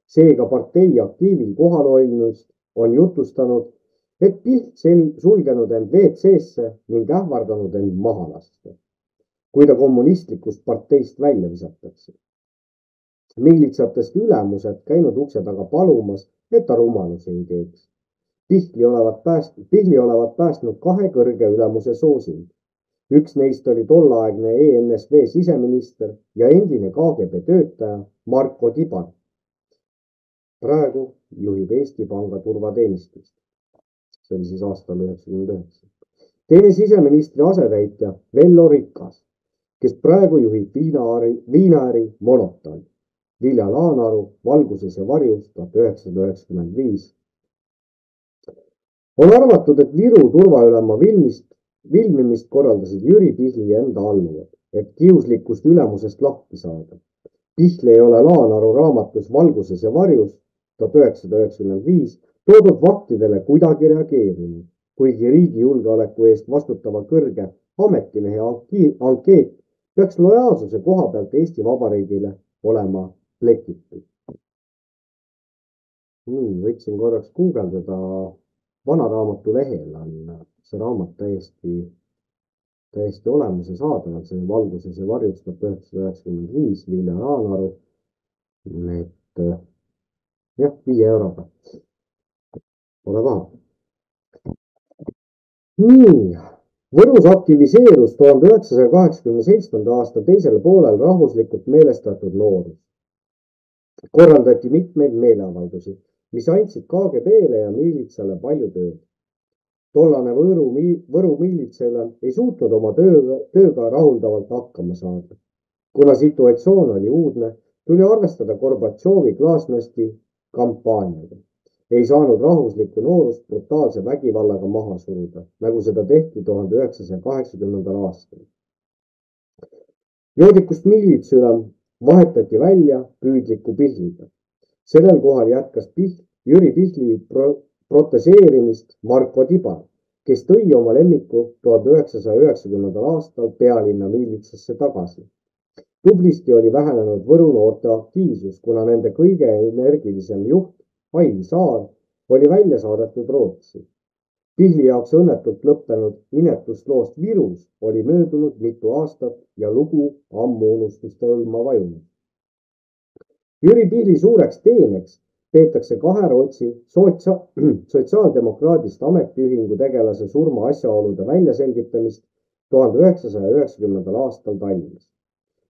Seega partei aktiivil kohaloilnust on jutustanud, et Piht sulgenud end WC-sse ning ähvardanud end maha lasta, kui ta kommunistlikust parteist välja visatakse. Miilitsatest ülemused käinud ukse taga palumas, et ta rumalusi ei teeks. Pihli olevat päästnud kahe kõrge ülemuse soosing. Üks neist oli tollaaegne ENSV siseminister ja endine KGB töötaja Marko Tibar. Praegu juhib Eesti Panga turvateenistust. See oli siis aastal 1999. Teine siseministri asetäitja Vello Rikas, kes praegu juhib viinaäri Monoton. Vilja Laanaru Valguses ja varjus 1995. On arvatud, et Viru turvaülema filmimist korraldasid Jüri Pihli enda alluvad, et kiuslikust ülemusest lahti saada. Pihl ei ole Laanaru raamatus Valguses ja varjus 1995 toodud faktidele kuidagi reageerinud, kuigi riigi julgeoleku eest vastutava kõrge ametimehe ankeet peaks lojaalsuse koha pealt Eesti Vabariigile olema plekitud. nii, võtsin korraks guugeldada, Vanaraamatu lehel on see raamat täiesti olemas ja saadaval, see on Valguses ja varjus 1995, Vilja Raanaru. Et jah, 5 euroga. Pole paha. Nii, Võrus aktiviseerus 1987. aasta teisel poolel rahvuslikult meelestatud noorus. Korraldati mitmeid meeleavaldusi, mis andsid KGB-le ja miilitsale palju tööd. Tollane Võru miilitsale ei suutnud oma tööga rahuldavalt hakkama saada. Kuna situatsioon oli uudne, tuli arvestada Gorbatšovi glasnosti kampaaniaga. Ei saanud rahvuslikku noorust brutaalse vägivallaga maha suruda, nagu seda tehti 1980. aastal. Joodikust miilitsülem vahetati välja püüdliku Pihliga. Sellel kohal jätkas Jüri Pihli proteseerimist Marko Tibar, kes tõi oma lemmiku 1990. aastal pealinna miilitsasse tagasi. Tublisti oli vähenenud Võru noorte aktiivsus, kuna nende kõige energilisem juht Ain Saar oli välja saadetud Rootsi. Pihli jaoks õnnetult lõppenud inetust loost Virus oli möödunud mitu aastat ja lugu ammu unustuste hõlma vajunud. Jüri Pihli suureks teeneks peetakse 2 Rootsi sotsiaaldemokraadist ametiühingu tegelase surma asjaolude väljaselgitamist 1990. aastal Tallinnas.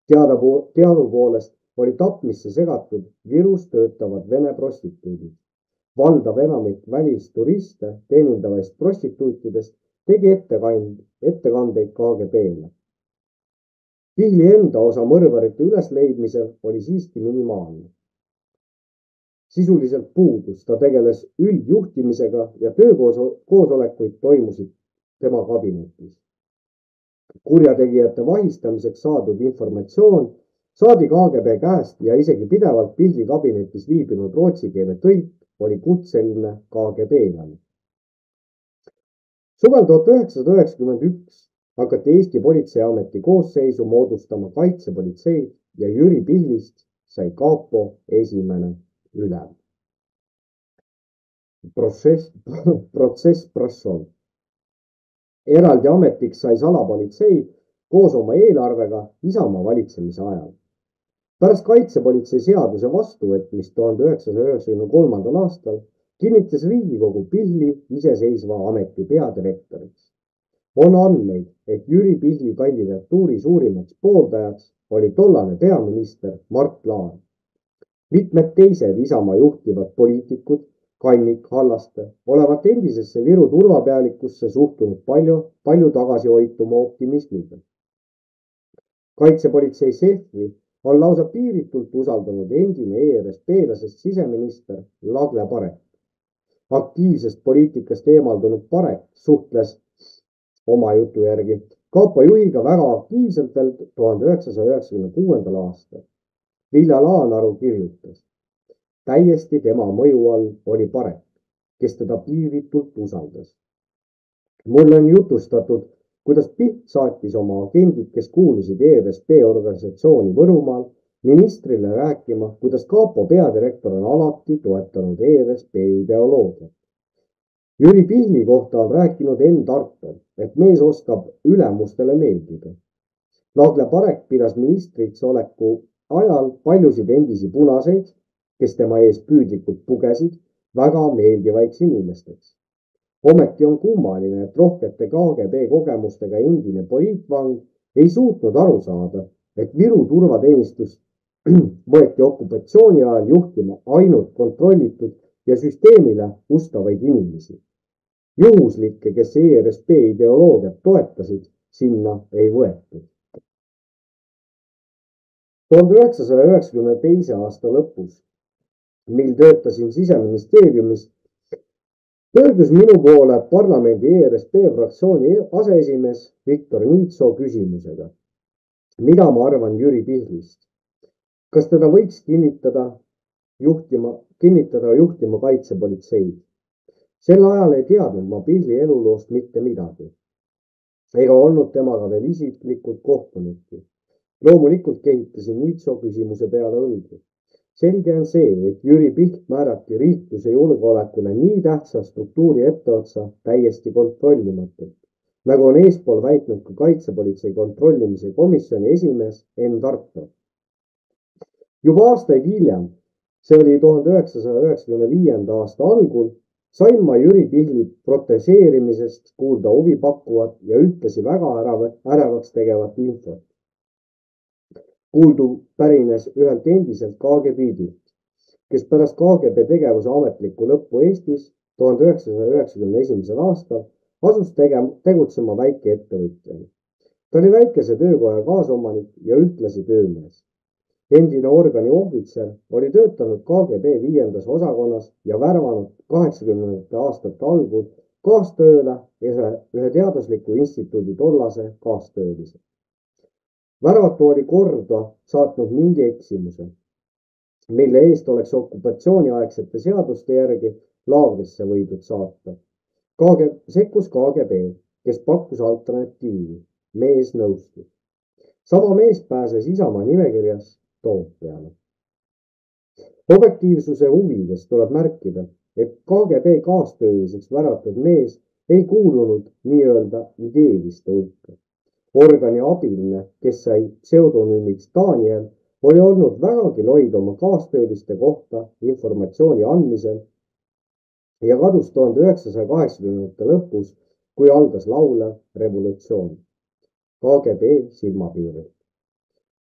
Teadupoolest oli tapmisse segatud Virus töötavad vene prostituudid. Valdav enamik välisturiste teenindavaist prostituutidest tegi ettekandeid KGB-le. Pihli enda osa mõrvarite ülesleidmisel oli siiski minimaalne. Sisuliselt puudus, ta tegeles üldjuhtimisega ja töökoosolekuid toimusid tema kabinetis. Kurjategijate vahistamiseks saadud informatsioon saadi KGB käest ja isegi pidevalt Pihli kabinetis viibinud rootsi keele tõlk oli kutseline KGB-lane. Suvel 1991 hakati Eesti Politseiameti koosseisu moodustama kaitsepolitsei ja Jüri Pihlist sai kapo esimene ülem. Protsess Brassov. Eraldi ametiks sai salapolitsei koos oma eelarvega Isamaa valitsemise ajal. Pärast kaitsepolitsei seaduse vastuvõtmist 1993. aastal kinnitas Riigikogu Pihli iseseisva ameti peadirektoriks. On andmeid, et Jüri Pihli kandidatuuri suurimaks pooldajaks oli tollane peaminister Mart Laar. Mitmed teised Isamaa juhtivad poliitikud, Kannik, Hallaste, olevat endisesse Viru turvapealikusse suhtunud palju tagasihoituma optimismiga. Kaitsepolitsei šefi on lausa piiritult usaldanud endine ERSP-lasest siseminister Lagle Parek. Aktiivsest poliitikast eemaldunud Parek suhtles oma jutu järgi kapo juhiga väga aktiivselt veel 1996. aastal. Vilja Raanaru kirjutas, täiesti tema mõju all oli Parek, kes teda piiritult usaldas. Mulle on jutustatud, kuidas Piht saatis oma agendid, kes kuulusid ERSP organisatsiooni Võrumaal, ministrile rääkima, kuidas kapo peadirektor on alati toetanud ERSP ideoloogiat. Jüri Pihli kohta on rääkinud Enn Tarton, et mees oskab ülemustele meeldida. Lagle Parek pidas ministriks oleku ajal paljusid endisi punaseid, kes tema ees püüdlikult pugesid, väga meeldivaiks inimesteks. Ometi on kummaline, et rohkete KGB kogemustega endine poliitvang ei suutnud aru saada, et Viru turvateenistus võeti okupatsiooni ajal juhtima ainult kontrollitud ja süsteemile ustavaid inimesi. Juhuslikke, kes ERSP ideoloogiat toetasid, sinna ei võetud. 1992. aasta lõpus, mil töötasin Siseministeeriumis, pöördus minu poole parlamendi ERSP fraktsiooni aseesimees Viktor Niitso küsimusega. Mida ma arvan Jüri Pihlist? Kas teda võiks kinnitada juhtima kaitsepolitseid? Sel ajal ei teadnud ma Pihli eluloost mitte midagi. Ega olnud temaga veel isiklikult kohtunudki. Loomulikult kehitasin Niitso küsimuse peale õlgu. selge on see, et Jüri Piht määrati riikluse julgeolekule nii tähtsa struktuuri etteotsa täiesti kontrollimatult, nagu on eespool väitnud ka kaitsepolitsei kontrollimise komisjoni esimees Enn Tarto. Juba aastaid hiljem, see oli 1995. aasta algul, sain ma Jüri Pihli proteseerimisest kuulda huvipakkuvat ja ühtlasi väga ärevaks tegevat infot. Kuuldu pärines ühelt endiselt KGB-dilt, kes pärast KGB tegevuse ametlikku lõppu Eestis 1991. aastal asus tegutsema väikeettevõtjana. Ta oli väikese töökoja kaasomanik ja ühtlasi töömees. Endine organi ohvitser oli töötanud KGB 5. osakonnas ja värvanud 80. aastate algul kaastööle ühe teadusliku instituudi tollase kaastöölise. Värvatu oli korda saatnud mingi eksimuse, mille eest oleks okupatsiooniaegsete seaduste järgi laagrisse võidud saata. Sekkus KGB, kes pakkus alternatiivi. Mees nõustus. Sama mees pääses Isamaa nimekirjas Toompeale. Objektiivsuse huvides tuleb märkida, et KGB kaastööliseks värvatud mees ei kuulunud nii-öelda ideeliste hulka. Organi abiline, kes sai pseudonüümiks Daniel, oli olnud vägagi loid oma kaastööliste kohta informatsiooni andmisel ja kadus 1980. lõpus, kui algas laulev revolutsioon. KGB silmapiiril.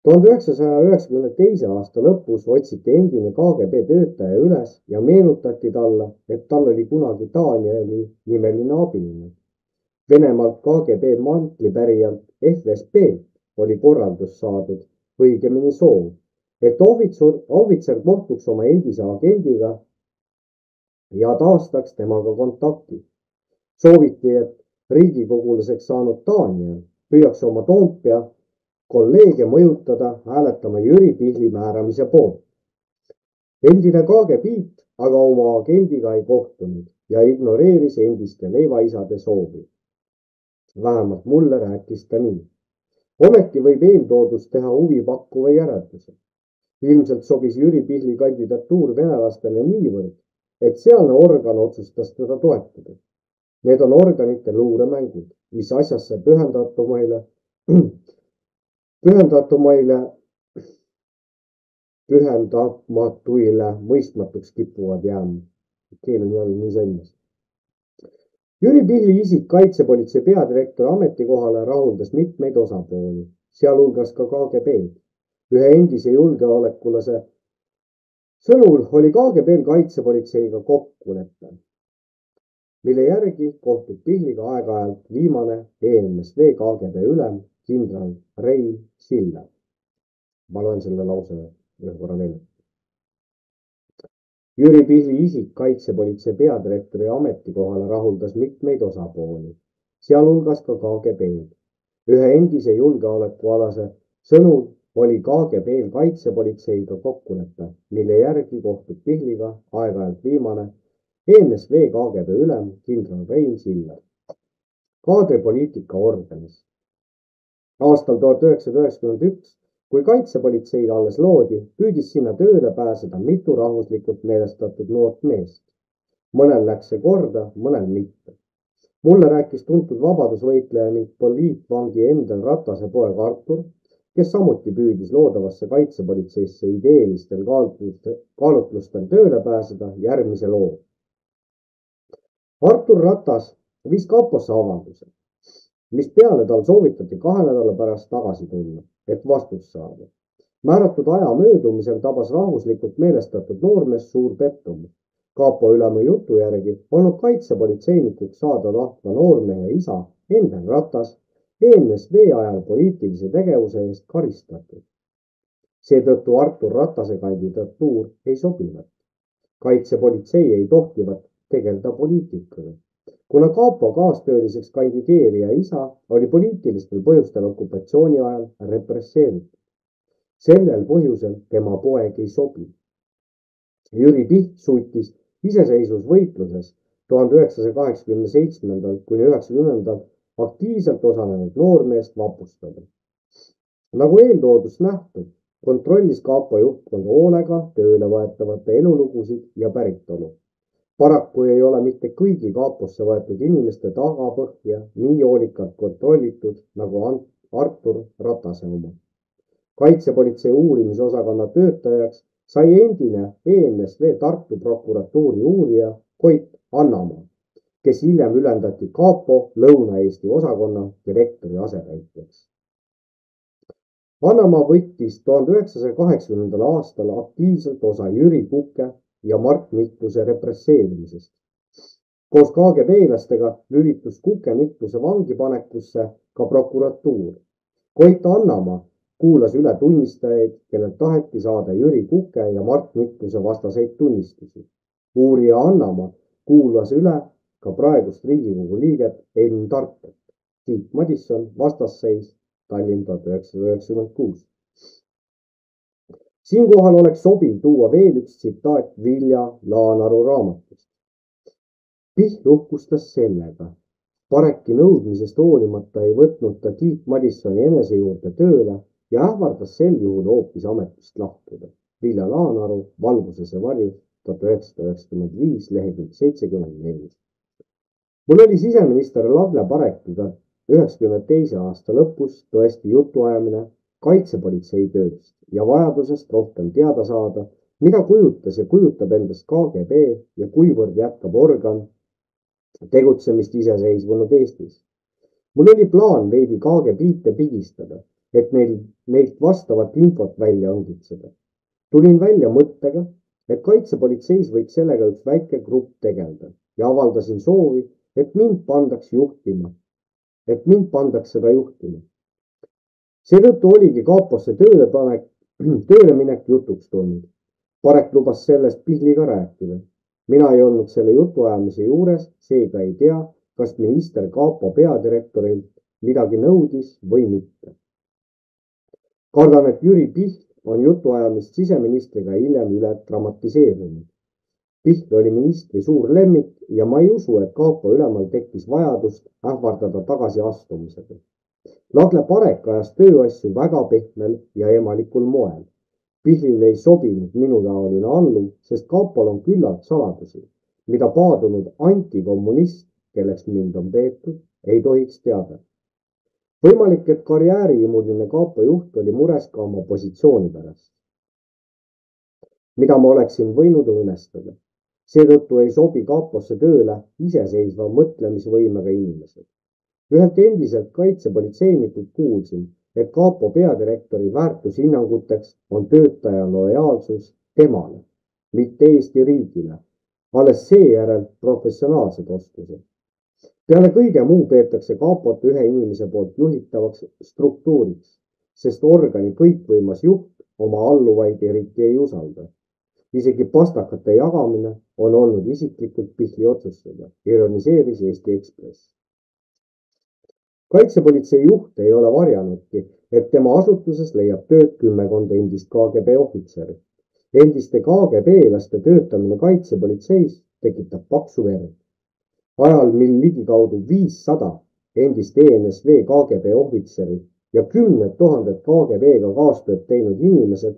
1992. aasta lõpus otsiti endine KGB töötaja üles ja meenutati talle, et tal oli kunagi Danieli nimeline abiline. Venemaalt KGB mantlipärijalt FSB oli korraldus saadud, õigemini soov, et ohvitser kohtuks oma endise agendiga ja taastaks temaga kontakti. Sooviti, et riigikogulaseks saanud Daniel püüaks oma Toompea kolleege mõjutada hääletama Jüri Pihli määramise poolt. Endine KGB-t aga oma agendiga ei kohtunud ja ignoreeris endiste leivaisade soovi. Vähemalt mulle rääkis ta nii. Ometi võib eeltoodust teha huvipakkuva järelduse. Ilmselt sobis Jüri Pihli kandidatuur venelastele niivõrd, et sealne organ otsustas teda toetada. Need on organite luuremängud, mis asjasse pühendamatuile mõistmatuks kipuvad jääma. Keel on jälle nii sõnnes. Jüri Pihli isik kaitsepolitsei peadirektori ametikohale rahuldas mitmeid osapooli, sealhulgas ka KGB-d. Ühe endise julgeolekulase sõnul oli KGB-l kaitsepolitseiga kokkulepe, mille järgi kohtub Pihliga aeg-ajalt viimane ENSV KGB ülem kindral Rein Siller. Ma loen selle lause ühe korra veel. Jüri Pihli isik kaitsepolitsei peadirektori ametikohale rahuldas mitmeid osapooli, sealhulgas ka KGB-d. Ühe endise julgeolekualase sõnul oli KGB-l kaitsepolitseiga kokkulepe, mille järgi kohtub Pihliga aeg-ajalt viimane ENSV KGB ülem kindral Rein Siller. Kaadripoliitika organis. Aastal 1991 kui kaitsepolitseid alles loodi, püüdis sinna tööle pääseda mitu rahvuslikult meelestatud noort meest. Mõnel läks see korda, mõnel mitte. Mulle rääkis tuntud vabadusvõitleja ning poliitvangi Endel Ratase poeg Artur, kes samuti püüdis loodavasse kaitsepolitseisse ideelistel kaalutlustel tööle pääseda järgmise loo. Artur Ratas viis kaposse avalduse, mis peale tal soovitati 2 nädala pärast tagasi tulla, et vastust saada. Määratud aja möödumisel tabas rahvuslikult meelestatud noormees suur pettumus. Kapo ülema jutu järgi olnud kaitsepolitseinikuks saada tahtva noormehe isa Endel Ratas ENSV ajal poliitilise tegevuse eest karistatud. Seetõttu Artur Ratase kandidatuur ei sobivat. Kaitsepolitsei ei tohtivat tegeleda poliitikaga. Kuna Kapo kaastööliseks kandideerija isa oli poliitilistel põhjustel okupatsiooni ajal represseeritud. Sellel põhjusel tema poeg ei sobi. Jüri Piht suutis iseseisvusvõitluses 1987–90 aktiivselt osalenud noormeest vapustada. Nagu eeltoodust nähtub, kontrollis kapo juhtkond hoolega tööle võetavate elulugusid ja päritolu. Paraku ei ole mitte kõigi kaposse võetud inimeste tagapõhja nii hoolikalt kontrollitud nagu Artur Ratase oma. Kaitsepolitsei uurimisosakonna töötajaks sai endine ENSV Tartu prokuratuuri uurija Koit Annamaa, kes hiljem ülendati kapo Lõuna-Eesti osakonna direktori asetäitjaks. Annamaa võttis 1980. aastal aktiivselt osa Jüri Kuke ja Mart Nikluse represseerimisest. Koos KGB-lastega lülitus Kuke Nikluse vangipanekusse ka prokuratuur. Koit Annamaa kuulas üle tunnistajaid, kellelt taheti saada Jüri Kuke ja Mart Nikluse vastaseid tunnistusi. Uurija Annamaa kuulas üle ka praegust Riigikogu liiget Enn Tartet. Tiit Madisson, vastasseis, Tallinn 1996. Siinkohal oleks sobiv tuua veel üks tsitaat Vilja Laanaru raamatust. Pihl uhkustas sellega. Pareki nõudmisest hoolimata ei võtnud ta Tiit Madissoni enese juurde tööle ja ähvardas sel juhul hoopis ametist lahkuda. Vilja Laanaru, Valguses ja varjus, 1995, lehekülg 74. Mul oli siseminister Lagle Parekiga 1992. aasta lõpus tõesti jutuajamine kaitsepolitsei tööst ja vajadusest rohkem teada saada, mida kujutas ja kujutab endast KGB ja kuivõrd jätkab organ tegutsemist iseseisvunud Eestis. Mul oli plaan veidi KGB-te pigistada, et neilt vastavat infot välja õngitseda. Tulin välja mõttega, et kaitsepolitseis võiks sellega üks väike grupp tegeleda ja avaldasin soovi, et mind pandaks seda juhtima. Seetõttu oligi kaaposse tööle minek jutuks tulnud. Parek lubas sellest Pihliga rääkida. Mina ei olnud selle jutuajamise juures, seega ei tea, kas minister Kaapo peadirektorilt midagi nõudis või mitte. Kardan, et Jüri Pihl on jutuajamist siseministriga hiljem üle dramatiseerinud. Pihl oli ministri suur lemmik ja ma ei usu, et Kaapo ülemal tekkis vajadust ähvardada tagasiastumisega. Lagle Parek ajas tööasju väga pehmel ja emalikul moel. Pihlil ei sobinud minutaoline alluv, sest Kaapol on küllalt saladusi, mida paadunud antikommunist, kelleks mind on peetud, ei tohiks teada. Võimalik, et karjääriimuline Kaapo juht oli mures ka oma positsiooni pärast, mida ma oleksin võinud õõnestada. Seetõttu ei sobi Kaaposse tööle iseseisva mõtlemisvõimega inimesed. Ühelt endiselt kaitsepolitseinikult kuulsin, et Kaapo peadirektori väärtushinnanguteks on töötaja lojaalsus temale, mitte Eesti riigile, alles seejärel professionaalsed oskused. Peale kõige muu peetakse Kaapot ühe inimese poolt juhitavaks struktuuriks, sest organi kõikvõimas juht oma alluvaid eriti ei usalda. Isegi pastakate jagamine on olnud isiklikult Pihli otsustada, ironiseeris Eesti Ekspress. Kaitsepolitsei juht ei ole varjanudki, et tema asutuses leiab tööd kümmekond endist KGB ohvitseri. Endiste KGB-laste töötamine kaitsepolitseis tekitab paksu verd. Ajal, mil ligikaudu 500 endist ENSV KGB ohvitseri ja 10 000 KGB-ga kaastööd teinud inimesed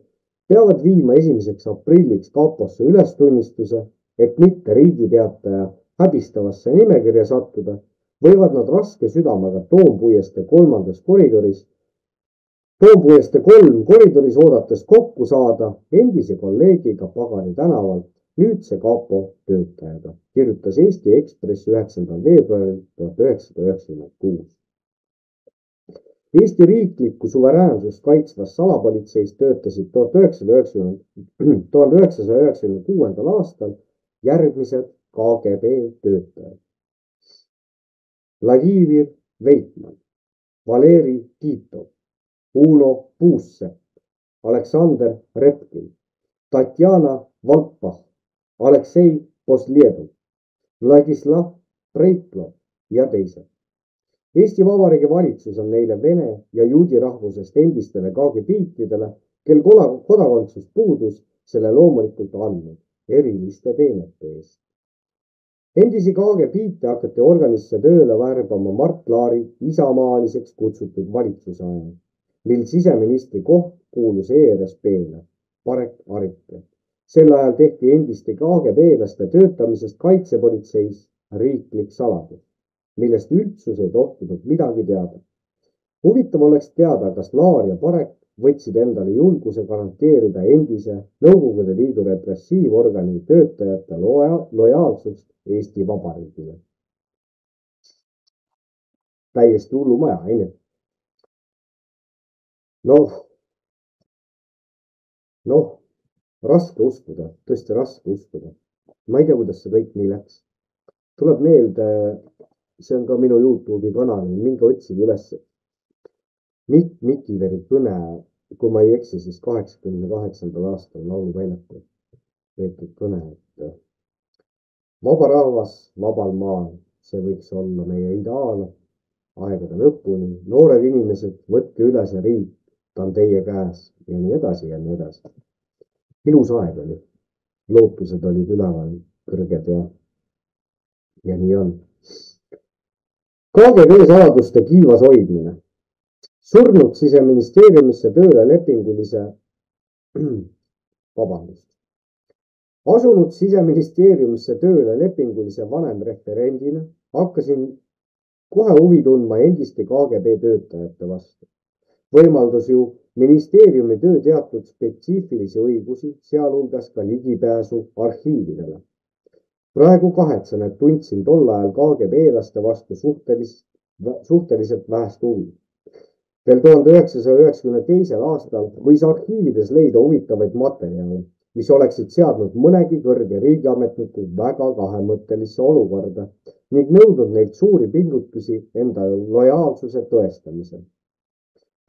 peavad viima 1. aprilliks Kaaposse ülestunnistuse, et mitte riigiteataja häbistavasse nimekirja sattuda, võivad nad raske südamega Toompuiestee 3 koridoris oodates kokku saada endise kolleegiga Pagari tänavalt, nüüdse Kaapo töötajaga, kirjutas Eesti Ekspress 9. veebruaril 1996. Eesti riiklikku suveräänsust kaitsvas salapolitseis töötasid 1996. aastal järgmised KGB töötajad. Vladimir Veitman, Valeri Titov, Uno Puussepp, Aleksander Repkin, Tatjana Valkpah, Aleksei Posledov, Vladislav Breitlov ja teised. Eesti Vabariigi valitsus on neile vene ja juudi rahvusest endistele KGB-tidele, kel kodakondsus puudus, selle loomulikult andnud eriliste teenete eest. Endisi KGB-te hakati organisse tööle värbama Mart Laari isamaaliseks kutsutud valitsuse ajal. mil siseministri koht kuulus ERSP-le, Parek Arikke. Sel ajal tehti endiste KGB-laste töötamisest kaitsepolitseis riiklik saladus, millest üldsus ei tohtinud midagi teada. Huvitav oleks teada, kas Laar ja Parek võtsid endale julguse garanteerida endise Nõukogude Liidu repressiivorgani töötajate lojaalsust Eesti Vabariigile. Täiesti hullumaja, ei nii? Raske uskuda, tõesti raske uskuda. Ma ei tea, kuidas see kõik nii läks. Tuleb meelde, see on ka minu YouTube'i kanalil, minge otsige üles Mikk Mikiveri kõne, kui ma ei eksi, siis 88. aastal lauluväljakul peetud kõne, et vaba rahvas vabal maal, see võiks olla meie ideaal aegade lõpuni. Noored inimesed, võtke üle see riik, ta on teie käes ja nii edasi ja nii edasi. Ilus aeg oli, lootused olid üleval kõrged ja nii on. KGB saladuste kiivas hoidmine. Surnud siseministeeriumisse tööle Asunud siseministeeriumisse tööle lepingulise vanemreferendina hakkasin kohe huvi tundma endiste KGB töötajate vastu. Võimaldus ju ministeeriumi töö teatud spetsiifilisi õigusi, sealhulgas ka ligipääsu arhiividele. Praegu kahetsen, et tundsin tol ajal KGB-laste vastu suhteliselt vähest huvi. Veel 1992. aastal võis arhiivides leida huvitavaid materjale, mis oleksid seadnud mõnegi kõrge riigiametniku väga kahemõttelisse olukorda ning nõudnud neilt suuri pingutusi enda lojaalsuse tõestamisel.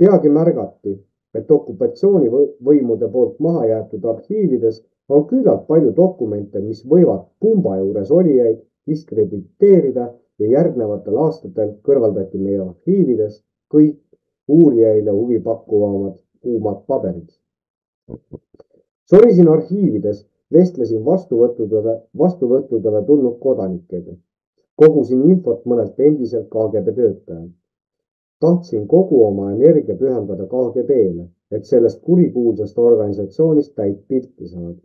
Peagi märgati, et okupatsioonivõimude poolt maha jäetud arhiivides on küllalt palju dokumente, mis võivad pumba juures olijaid diskrediteerida ja järgnevatel aastatel kõrvaldati meie arhiivides kõik uurijaile huvi pakkuvamad kuumad paberid. Sorisin arhiivides, vestlesin vastuvõttudele tulnud kodanikega. Kogusin infot mõnelt endiselt KGB töötajalt. Tahtsin kogu oma energia pühendada KGB-le, et sellest kurikuulsast organisatsioonist täit pilti saada.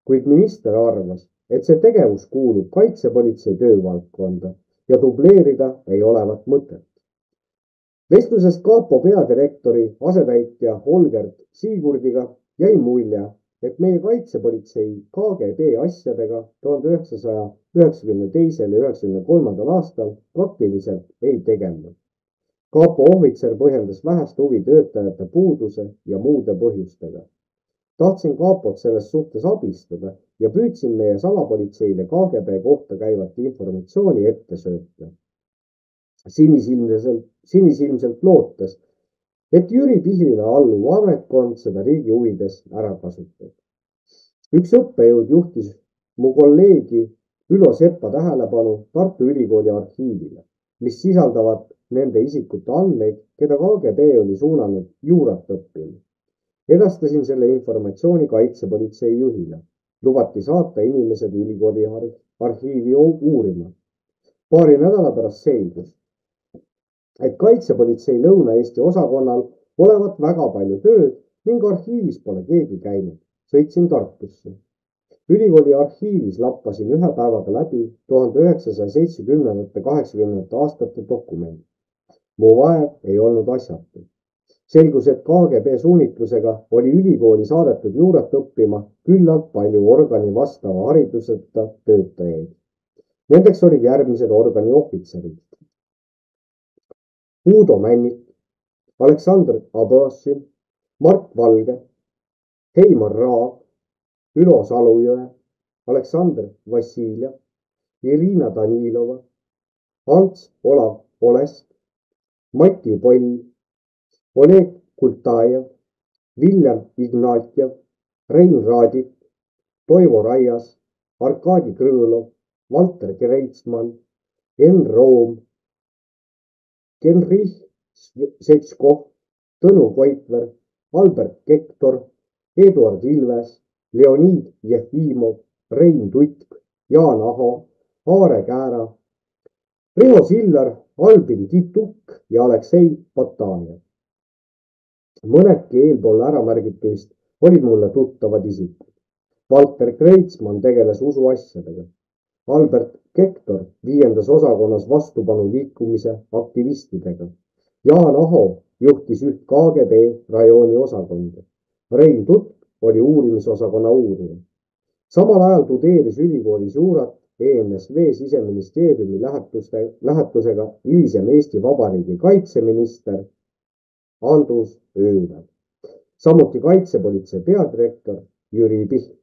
Kuid minister arvas, et see tegevus kuulub kaitsepolitsei töövaldkonda ja dubleerida ei olevat mõtet. Vestlusest Kapo peadirektori asetäitja Holger Sigurdiga jäi mulje, et meie kaitsepolitsei KGB asjadega 1992. ja 1993. aastal praktiliselt ei tegelenud. Kapo ohvitser põhjendas vähest huvi töötajate puuduse ja muude põhjustega. Tahtsin Kapot selles suhtes abistada ja püüdsin meie salapolitseile KGB kohta käivat informatsiooni ette sööta. Sinisilmselt lootes, et Jüri Pihrile alluv ametkond seda riigi huvides ära kasutab. Üks õppejõud juhtis mu kolleegi Ülo Seppa tähelepanu Tartu Ülikooli arhiivile, mis sisaldavad nende isikute andmeid, keda KGB oli suunanud juurat õppima. Edastasin selle informatsiooni kaitsepolitsei juhile. Lubati saata inimesed ülikooli arhiivi uurima. Paari nädala pärast selgus, et kaitsepolitsei Lõuna-Eesti osakonnal olevat väga palju tööd ning arhiivis pole keegi käinud. Sõitsin Tartusse. Ülikooli arhiivis lappasin ühe päevaga läbi 1970–80 aastate dokumendid. Mu vaev ei olnud asjatu. Selgus, et KGB suunitlusega oli ülikooli saadetud juurat õppima küllalt palju organi vastava hariduseta töötajaid. Nendeks olid järgmised organi ohvitserid. Uudo Männik, Aleksandr Abõssin, Mart Valge, Heimar Raag, Ülo Salujõe, Aleksandr Vassiljev, Irina Danilova, Ants Olav Olesk, Mati Poll, Oleg Kultajev, Viljem Ignatjev, Rein Raadik, Toivo Raias, Arkadi Krõõlov, Valter Kreitsmann, Enn Room, Genrich Setškov, Tõnu Koitver, Albert Kektor, Eduard Ilves, Leonid Jefimov, Rein Tutk, Jaan Aho, Aare Käära, Riho Sillar, Albin Tituk ja Aleksei Patajev. Mõnedki eelpool äramärgitust olid mulle tuttavad isikud. Walter Kreitzmann tegeles usuasjadega. Albert Kektor 5. osakonnas vastupanu liikumise aktivistidega. Jaan Aho juhtis üht KGB rajooni osakonda. Rein Tutk oli uurimisosakonna uurija. Samal ajal tudeeris ülikoolis juurat ENSV siseministeeriumi lähetusega hilisem Eesti Vabariigi kaitseminister Andrus Ööver. Samuti kaitsepolitsei peadirektor Jüri Piht.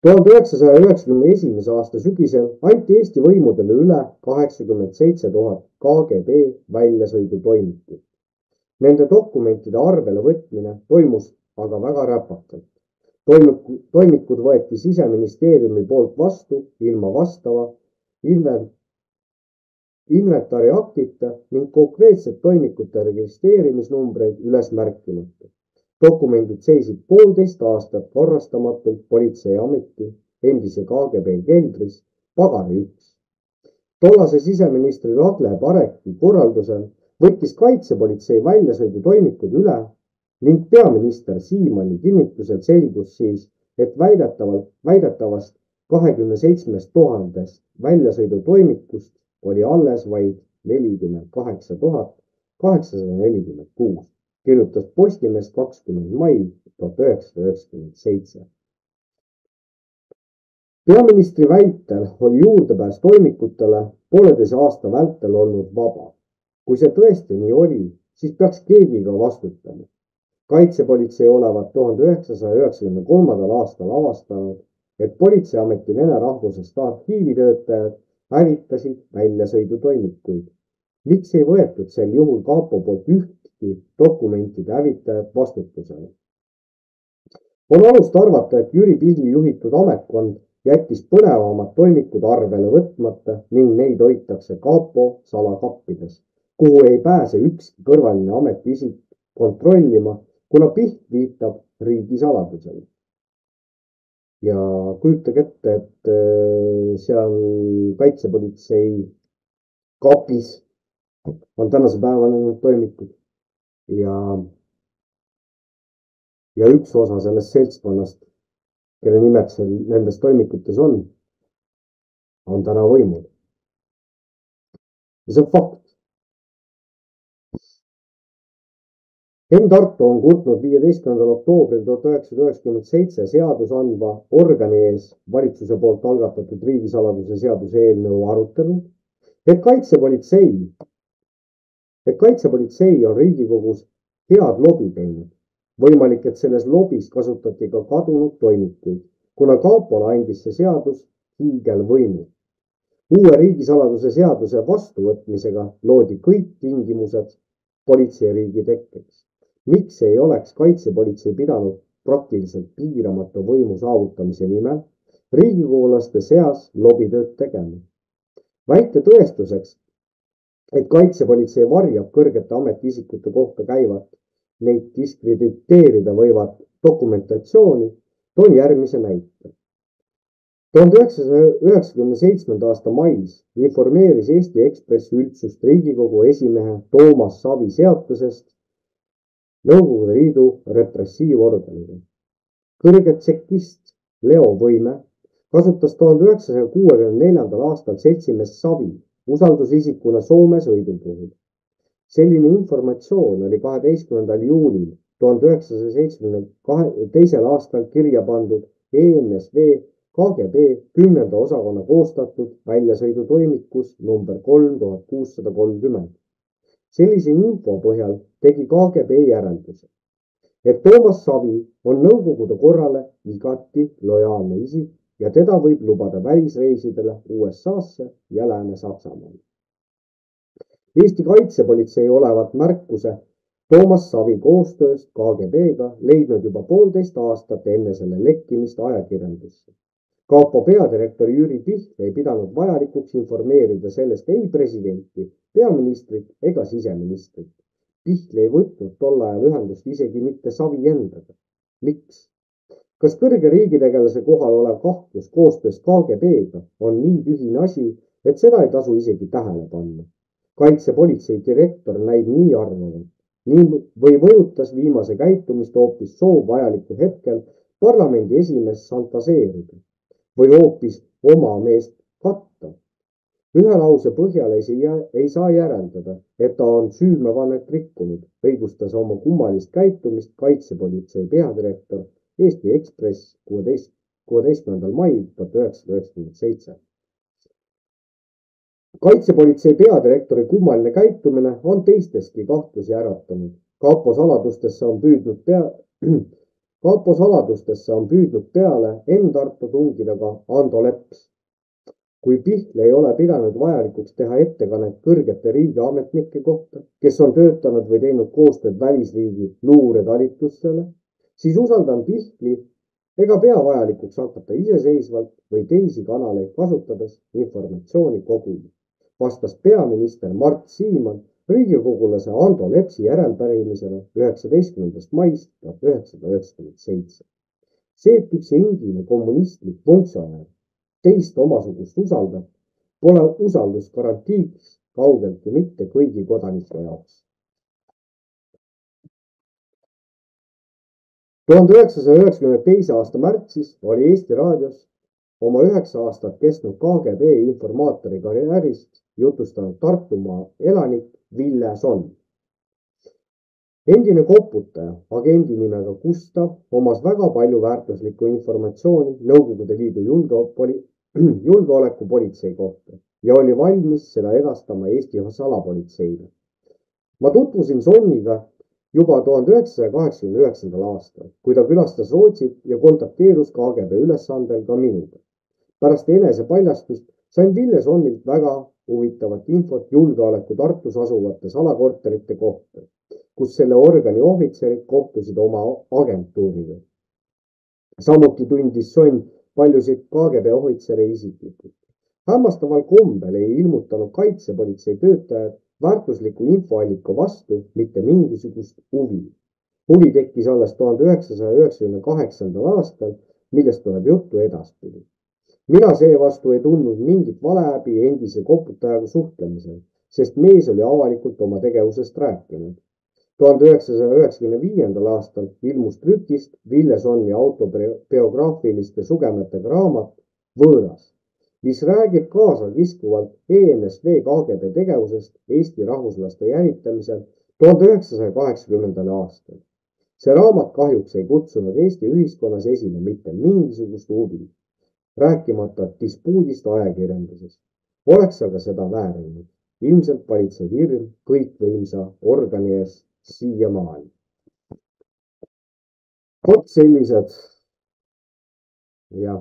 1991. aasta sügisel anti Eesti võimudele üle 87 000 KGB väljasõidutoimikut. Nende dokumentide arvele võtmine toimus aga väga räpakalt. Toimikud võeti siseministeeriumi poolt vastu ilma vastava inventariaktita ning konkreetset toimikute registreerimisnumbreid üles märkimata. Dokumendid seisid 1,5 aastat korrastamatult politseiameti endise KGB keldris Pagari 1. Tollase siseministri Ragle Pareki korraldusel võttis kaitsepolitsei väljasõidutoimikud üle ning peaminister Siimanni kinnitusel selgus siis, et väidetavast 27 000 väljasõidutoimikust oli alles vaid 48 846. Kirjutas Postimees 20. mail 1997. Peaministri väitel oli juurdepääs toimikutele 1,5 aasta vältel olnud vaba. Kui see tõesti nii oli, siis peaks keegi ka vastutama. Kaitsepolitsei olevat 1993. aastal avastanud, et politseiameti vene rahvusest arhiivitöötajad hävitasid väljasõidutoimikuid. Miks ei võetud sel juhul kapo poolt ühtki dokumentide hävitajat vastutusele? On alust arvata, et Jüri Pihli juhitud ametkond jättis põnevamad toimikud arvele võtmata ning neid hoitakse kapo salakappides, kuhu ei pääse ükski kõrvaline ametiisik kontrollima, kuna Piht viitab riigisaladusele. Ja kujutage ette, et seal kaitsepolitsei kapis on tänase päevani need toimikud ja üks osa sellest seltskonnast, kelle nimed seal nendes toimikutes on täna võimul. Ja see on fakt. Enn Tarto on kurtnud 15. oktoobril 1997 seadusandva organi ees valitsuse poolt algatatud riigisaladuse seaduse eelnõu arutelul, et kaitsepolitsei on Riigikogus head lobi teinud. Võimalik, et selles lobis kasutati ka kadunud toimikuid, kuna kaupole andis see seadus hiigelvõimu. Uue riigisaladuse seaduse vastuvõtmisega loodi kõik tingimused politseiriigi tekkeks. Miks ei oleks kaitsepolitsei pidanud praktiliselt piiramatu võimu saavutamise nimel riigikogulaste seas lobitööd tegema? Väite tõestuseks, et kaitsepolitsei varjab kõrgete ametiisikute kohta käivat neid diskrediteerida võivat dokumentatsiooni, toon järgmise näite. 1997. aasta mais informeeris Eesti Ekspress üldsust Riigikogu esimehe Toomas Savi seotusest Nõukogude Liidu repressiivorganiga. Kõrge tsekist Leo Võime kasutas 1964. aastal seltsimees Savi usaldusisikuna Soome sõidu puhul. Selline informatsioon oli 12. juulil 1972. aastal kirja pandud ENSV KGB 10. osakonna koostatud väljasõidutoimikus number 3630. Sellise info põhjal tegi KGB järelduse, et Toomas Savi on Nõukogude korrale igati lojaalne isik ja teda võib lubada välisreisidele USA-sse ja Lääne-Saksamaale. Eesti kaitsepolitsei olevat märkuse Toomas Savi koostööst KGB-ga leidnud juba 1,5 aastat enne selle lekkimist ajakirjandusse. Kapo peadirektor Jüri Piht ei pidanud vajalikuks informeerida sellest ei presidenti, peaministrit ega siseministrit. Pihl ei võtnud tol ajal ühendust isegi mitte Savi endaga. Miks? Kas kõrge riigitegelase kohal olev kahtlus koostöös KGB-ga on nii tühine asi, et seda ei tasu isegi tähele panna? Kaitsepolitsei direktor näib nii arvavat. või mõjutas viimase käitumist hoopis soov vajalikul hetkel parlamendi esimees šantaseerida või hoopis oma meest katta. Ühe lause põhjal ei saa järeldada, et ta on süümevannet rikkunud, õigustas oma kummalist käitumist kaitsepolitsei peadirektor Eesti Ekspress 16. mail 1997. Kaitsepolitsei peadirektori kummaline käitumine on teisteski kahtlusi äratanud. Kapo saladustesse on püüdnud peale Enn-Tartu tungida ka Ando Leps. Kui Pihl ei ole pidanud vajalikuks teha ettekannet kõrgete riigiametnike kohta, kes on töötanud või teinud koostööd välisriigi luuretalitustele, siis usaldan Pihli ega pea vajalikuks hakata iseseisvalt või teisi kanaleid kasutades informatsiooni koguma, vastas peaminister Mart Siimann riigikogulase Ando Lepsi järelpärimisele 19. maist 1997. See, et üks endine kommunistlik funktsionär teist omasugust usaldab, pole usaldusgarantiiks kaugeltki mitte kõigi kodanike jaoks. 1992. aasta märtsis oli Eesti Raadios oma 9 aastat kestnud KGB informaatori karjäärist jutustanud Tartumaa elanik Ville Sonn. Endine koputaja, agendi nimega Gustav, omas väga palju väärtuslikku informatsiooni Nõukogude Liidu julgeolekupolitsei kohta ja oli valmis seda edastama Eesti salapolitseile. Ma tutvusin Sonniga juba 1989. aastal, kui ta külastas Rootsit ja kontakteerus KGB ülesandel ka minuga. Pärast enesepaljastust sain Ville Sonnilt väga huvitavat infot julgeoleku Tartus asuvate salakorterite kohta, kus selle organi ohvitserid kohtusid oma agentuuriga. Samuti tundis Sonn paljusid KGB ohvitsere isiklikult. Hämmastaval kombel ei ilmutanud kaitsepolitsei töötajad väärtusliku infoallika vastu mitte mingisugust huvi. Huvi tekkis alles 1998. aastal, millest tuleb juttu edaspidi. Mina seevastu ei tundnud mingit valehäbi endise koputajaga suhtlemisel, sest mees oli avalikult oma tegevusest rääkinud. 1995. aastal ilmus trükist Ville Sonni autobiograafiliste sugemetega raamat Võõras, mis räägib kaasakiskuvalt ENSV KGB tegevusest Eesti rahvuslaste jälitamisel 1980. aastal. See raamat kahjuks ei kutsunud Eesti ühiskonnas esile mitte mingisugust huvi, rääkimata dispuudist ajakirjanduses. Oleks aga seda väärinud. Ilmselt valitseb hirm kõikvõimsa organi ees siiamaani. Vot sellised ja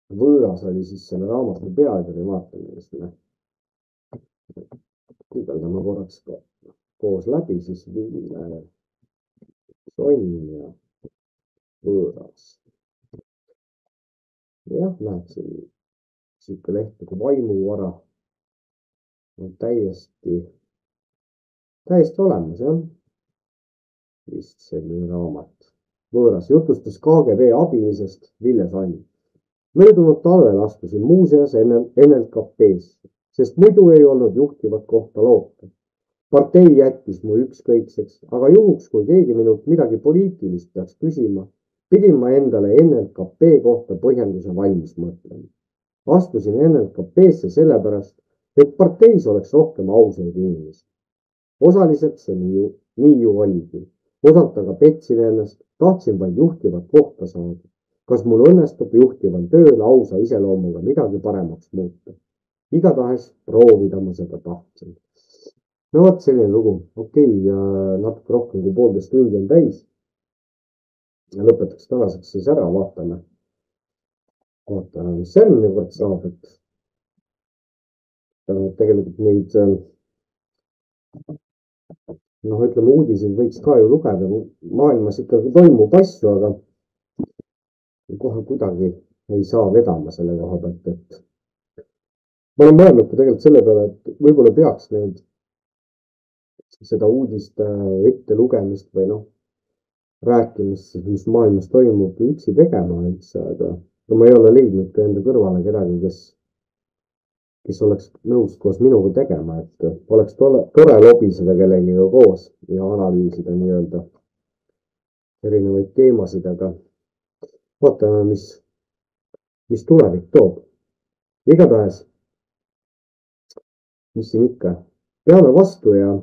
Võõras oli siis selle raamatu pealkiri, vaatame, mis me guugeldame korraks koos läbi, siis Ville Sonn ja Võõras. Jah, näed siin siuke leht nagu Vaimuvara on täiesti olemas, jah. Vist selline raamat. Võõras jutustas KGB abilisest Ville Sonn. Möödunud talvel astusin muuseas NLKP-sse, sest muidu ei olnud juhtivat kohta loota. Partei jättis mu ükskõikseks, aga juhuks, kui keegi minult midagi poliitilist peaks küsima, pidin ma endale NLKP kohta põhjenduse valmis mõtlema. Astusin NLKP-sse sellepärast, et parteis oleks rohkem ausaid inimesi. Osaliselt see nii ju oligi. Osalt aga petsin ennast, tahtsin vaid juhtivat kohta saada. Kas mul õnnestub juhtival tööl ausa iseloomuga midagi paremaks muuta? Igatahes proovida ma seda tahtsin. No vot selline lugu. Okei, ja natuke rohkem kui 1,5 tundi on täis. Lõpetaks tänaseks siis ära, vaatame, mis järgmine kord saab, et tegelikult neid, ütleme, uudiseid võiks ka ju lugeda. Maailmas ikkagi toimub asju, aga kohe kuidagi ei saa vedama selle koha pealt, et ma olen mõelnud tegelikult selle peale, et võib-olla peaks seda uudiste ette lugemist või rääkimist, mis maailmas toimub, üksi tegema üldse, aga ma ei ole leidnud ka enda kõrvale kedagi, kes oleks nõus koos minuga tegema, et oleks tore lobiseda kellegiga koos ja analüüsida nii-öelda erinevaid teemasid, aga vaatame, mis tulevik toob. Igatahes, mis siin ikka, peame vastu ja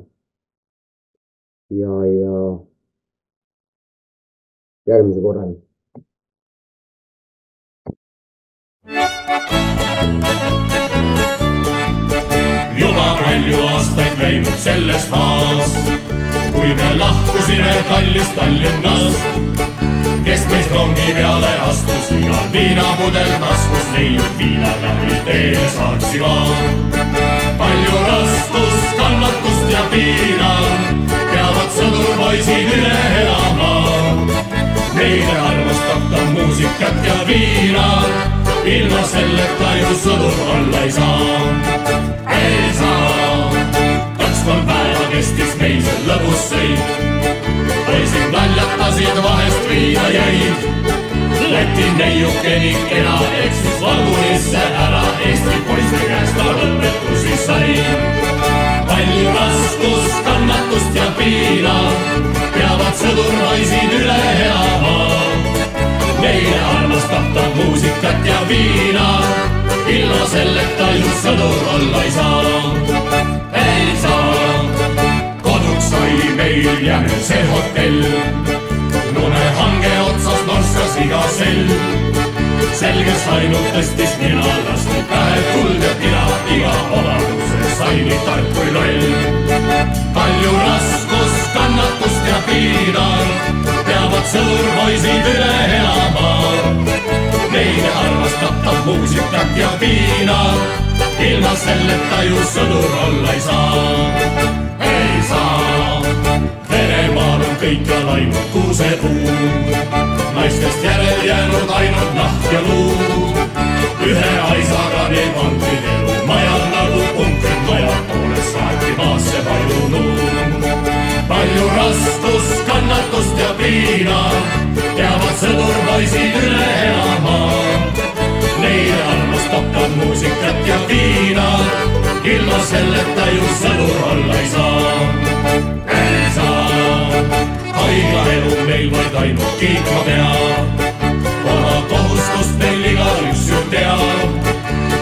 järgmise korrani. Juba palju aastaid käinud selles maas, kui me lahkusime kallist Tallinnast. Kes meist rongi peale astus, igal viinapudel taskus, leiud viinaga või teele saatsi maa. Palju raskust, kannatust ja piina peavad sõdurpoisid üle elama. Meile armastab ta muusikat ja viina, ilma selleta ju sõdur olla ei saa. Ei saa, 2-3 päeva kestis meil see lõbus sõid. Poisid naljatasid, vahest viina jäid. Läti neiukeni kena eksis vagunisse ära, Eesti poiste käest ta õpetusi sai. Palju raskust, kannatust ja piina peavad sõdurpoisid üle elama. Meile armastab ta muusikat ja viina, ilma selleta ju sõdur olla ei saa. Ei saa, koduks sai meil jäänud see hotell. Lumehange otsas norskas iga sell. Selges ainult tõstis nina, lasti pähe tuld ja tina. Iga omaduse sai nii tark kui loll. Palju raskust, kannatust ja piina peavad sõdurpoisid üle elama. Meile armastab ta muusikat ja viina, ilma selleta ju sõdur olla ei saa. Ei saa, Venemaal on kõik ja läinud kuusepuu. Naistest järel jäänud ainult nahk ja luu. Ühe aisaga nii pandid elu majal nagu punkrid maja poole saati maasse palunuu. Palju raskust, kannatust ja piina peavad sõdurpoisid üle elama. Neile armastab ta muusikat ja viina, ilma selleta ju sõdur olla ei saa. Ei saa, haigla elu meil vaid ainult kiitma peab. Oma kohustust meil igaüks ju teab.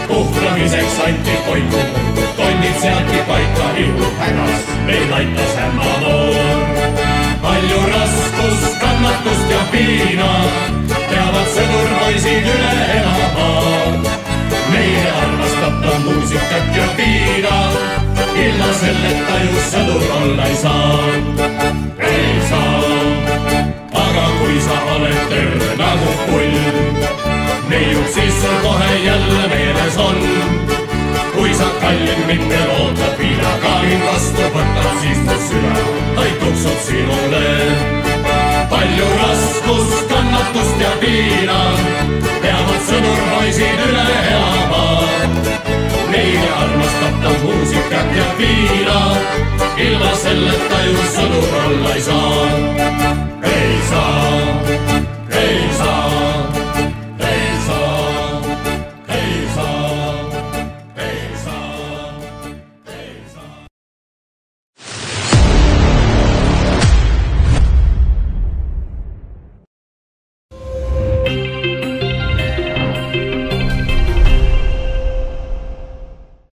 Puhkamiseks anti toitu, tonnid seati paika ilu hädas, meil aitas ämmamoor. Palju raskust, kannatust ja piina peavad sõdurpoisid üle elama. Meile armastab ta muusikat ja viina, ilma selleta ju sõdur olla ei saa. Ei saa, aga kui sa oled terve nagu pull, neiud siis sul kohe jälle meeles on. Kui sa kallin mind veel ootad, viinaga mind vastu võtad, siis mu süda ei tuksub sinule. Palju raskust, kannatust ja piina peavad sõdurpoisid üle elama. Meile armastab ta muusikat ja viina, ilma selleta ju sõdur olla ei saa.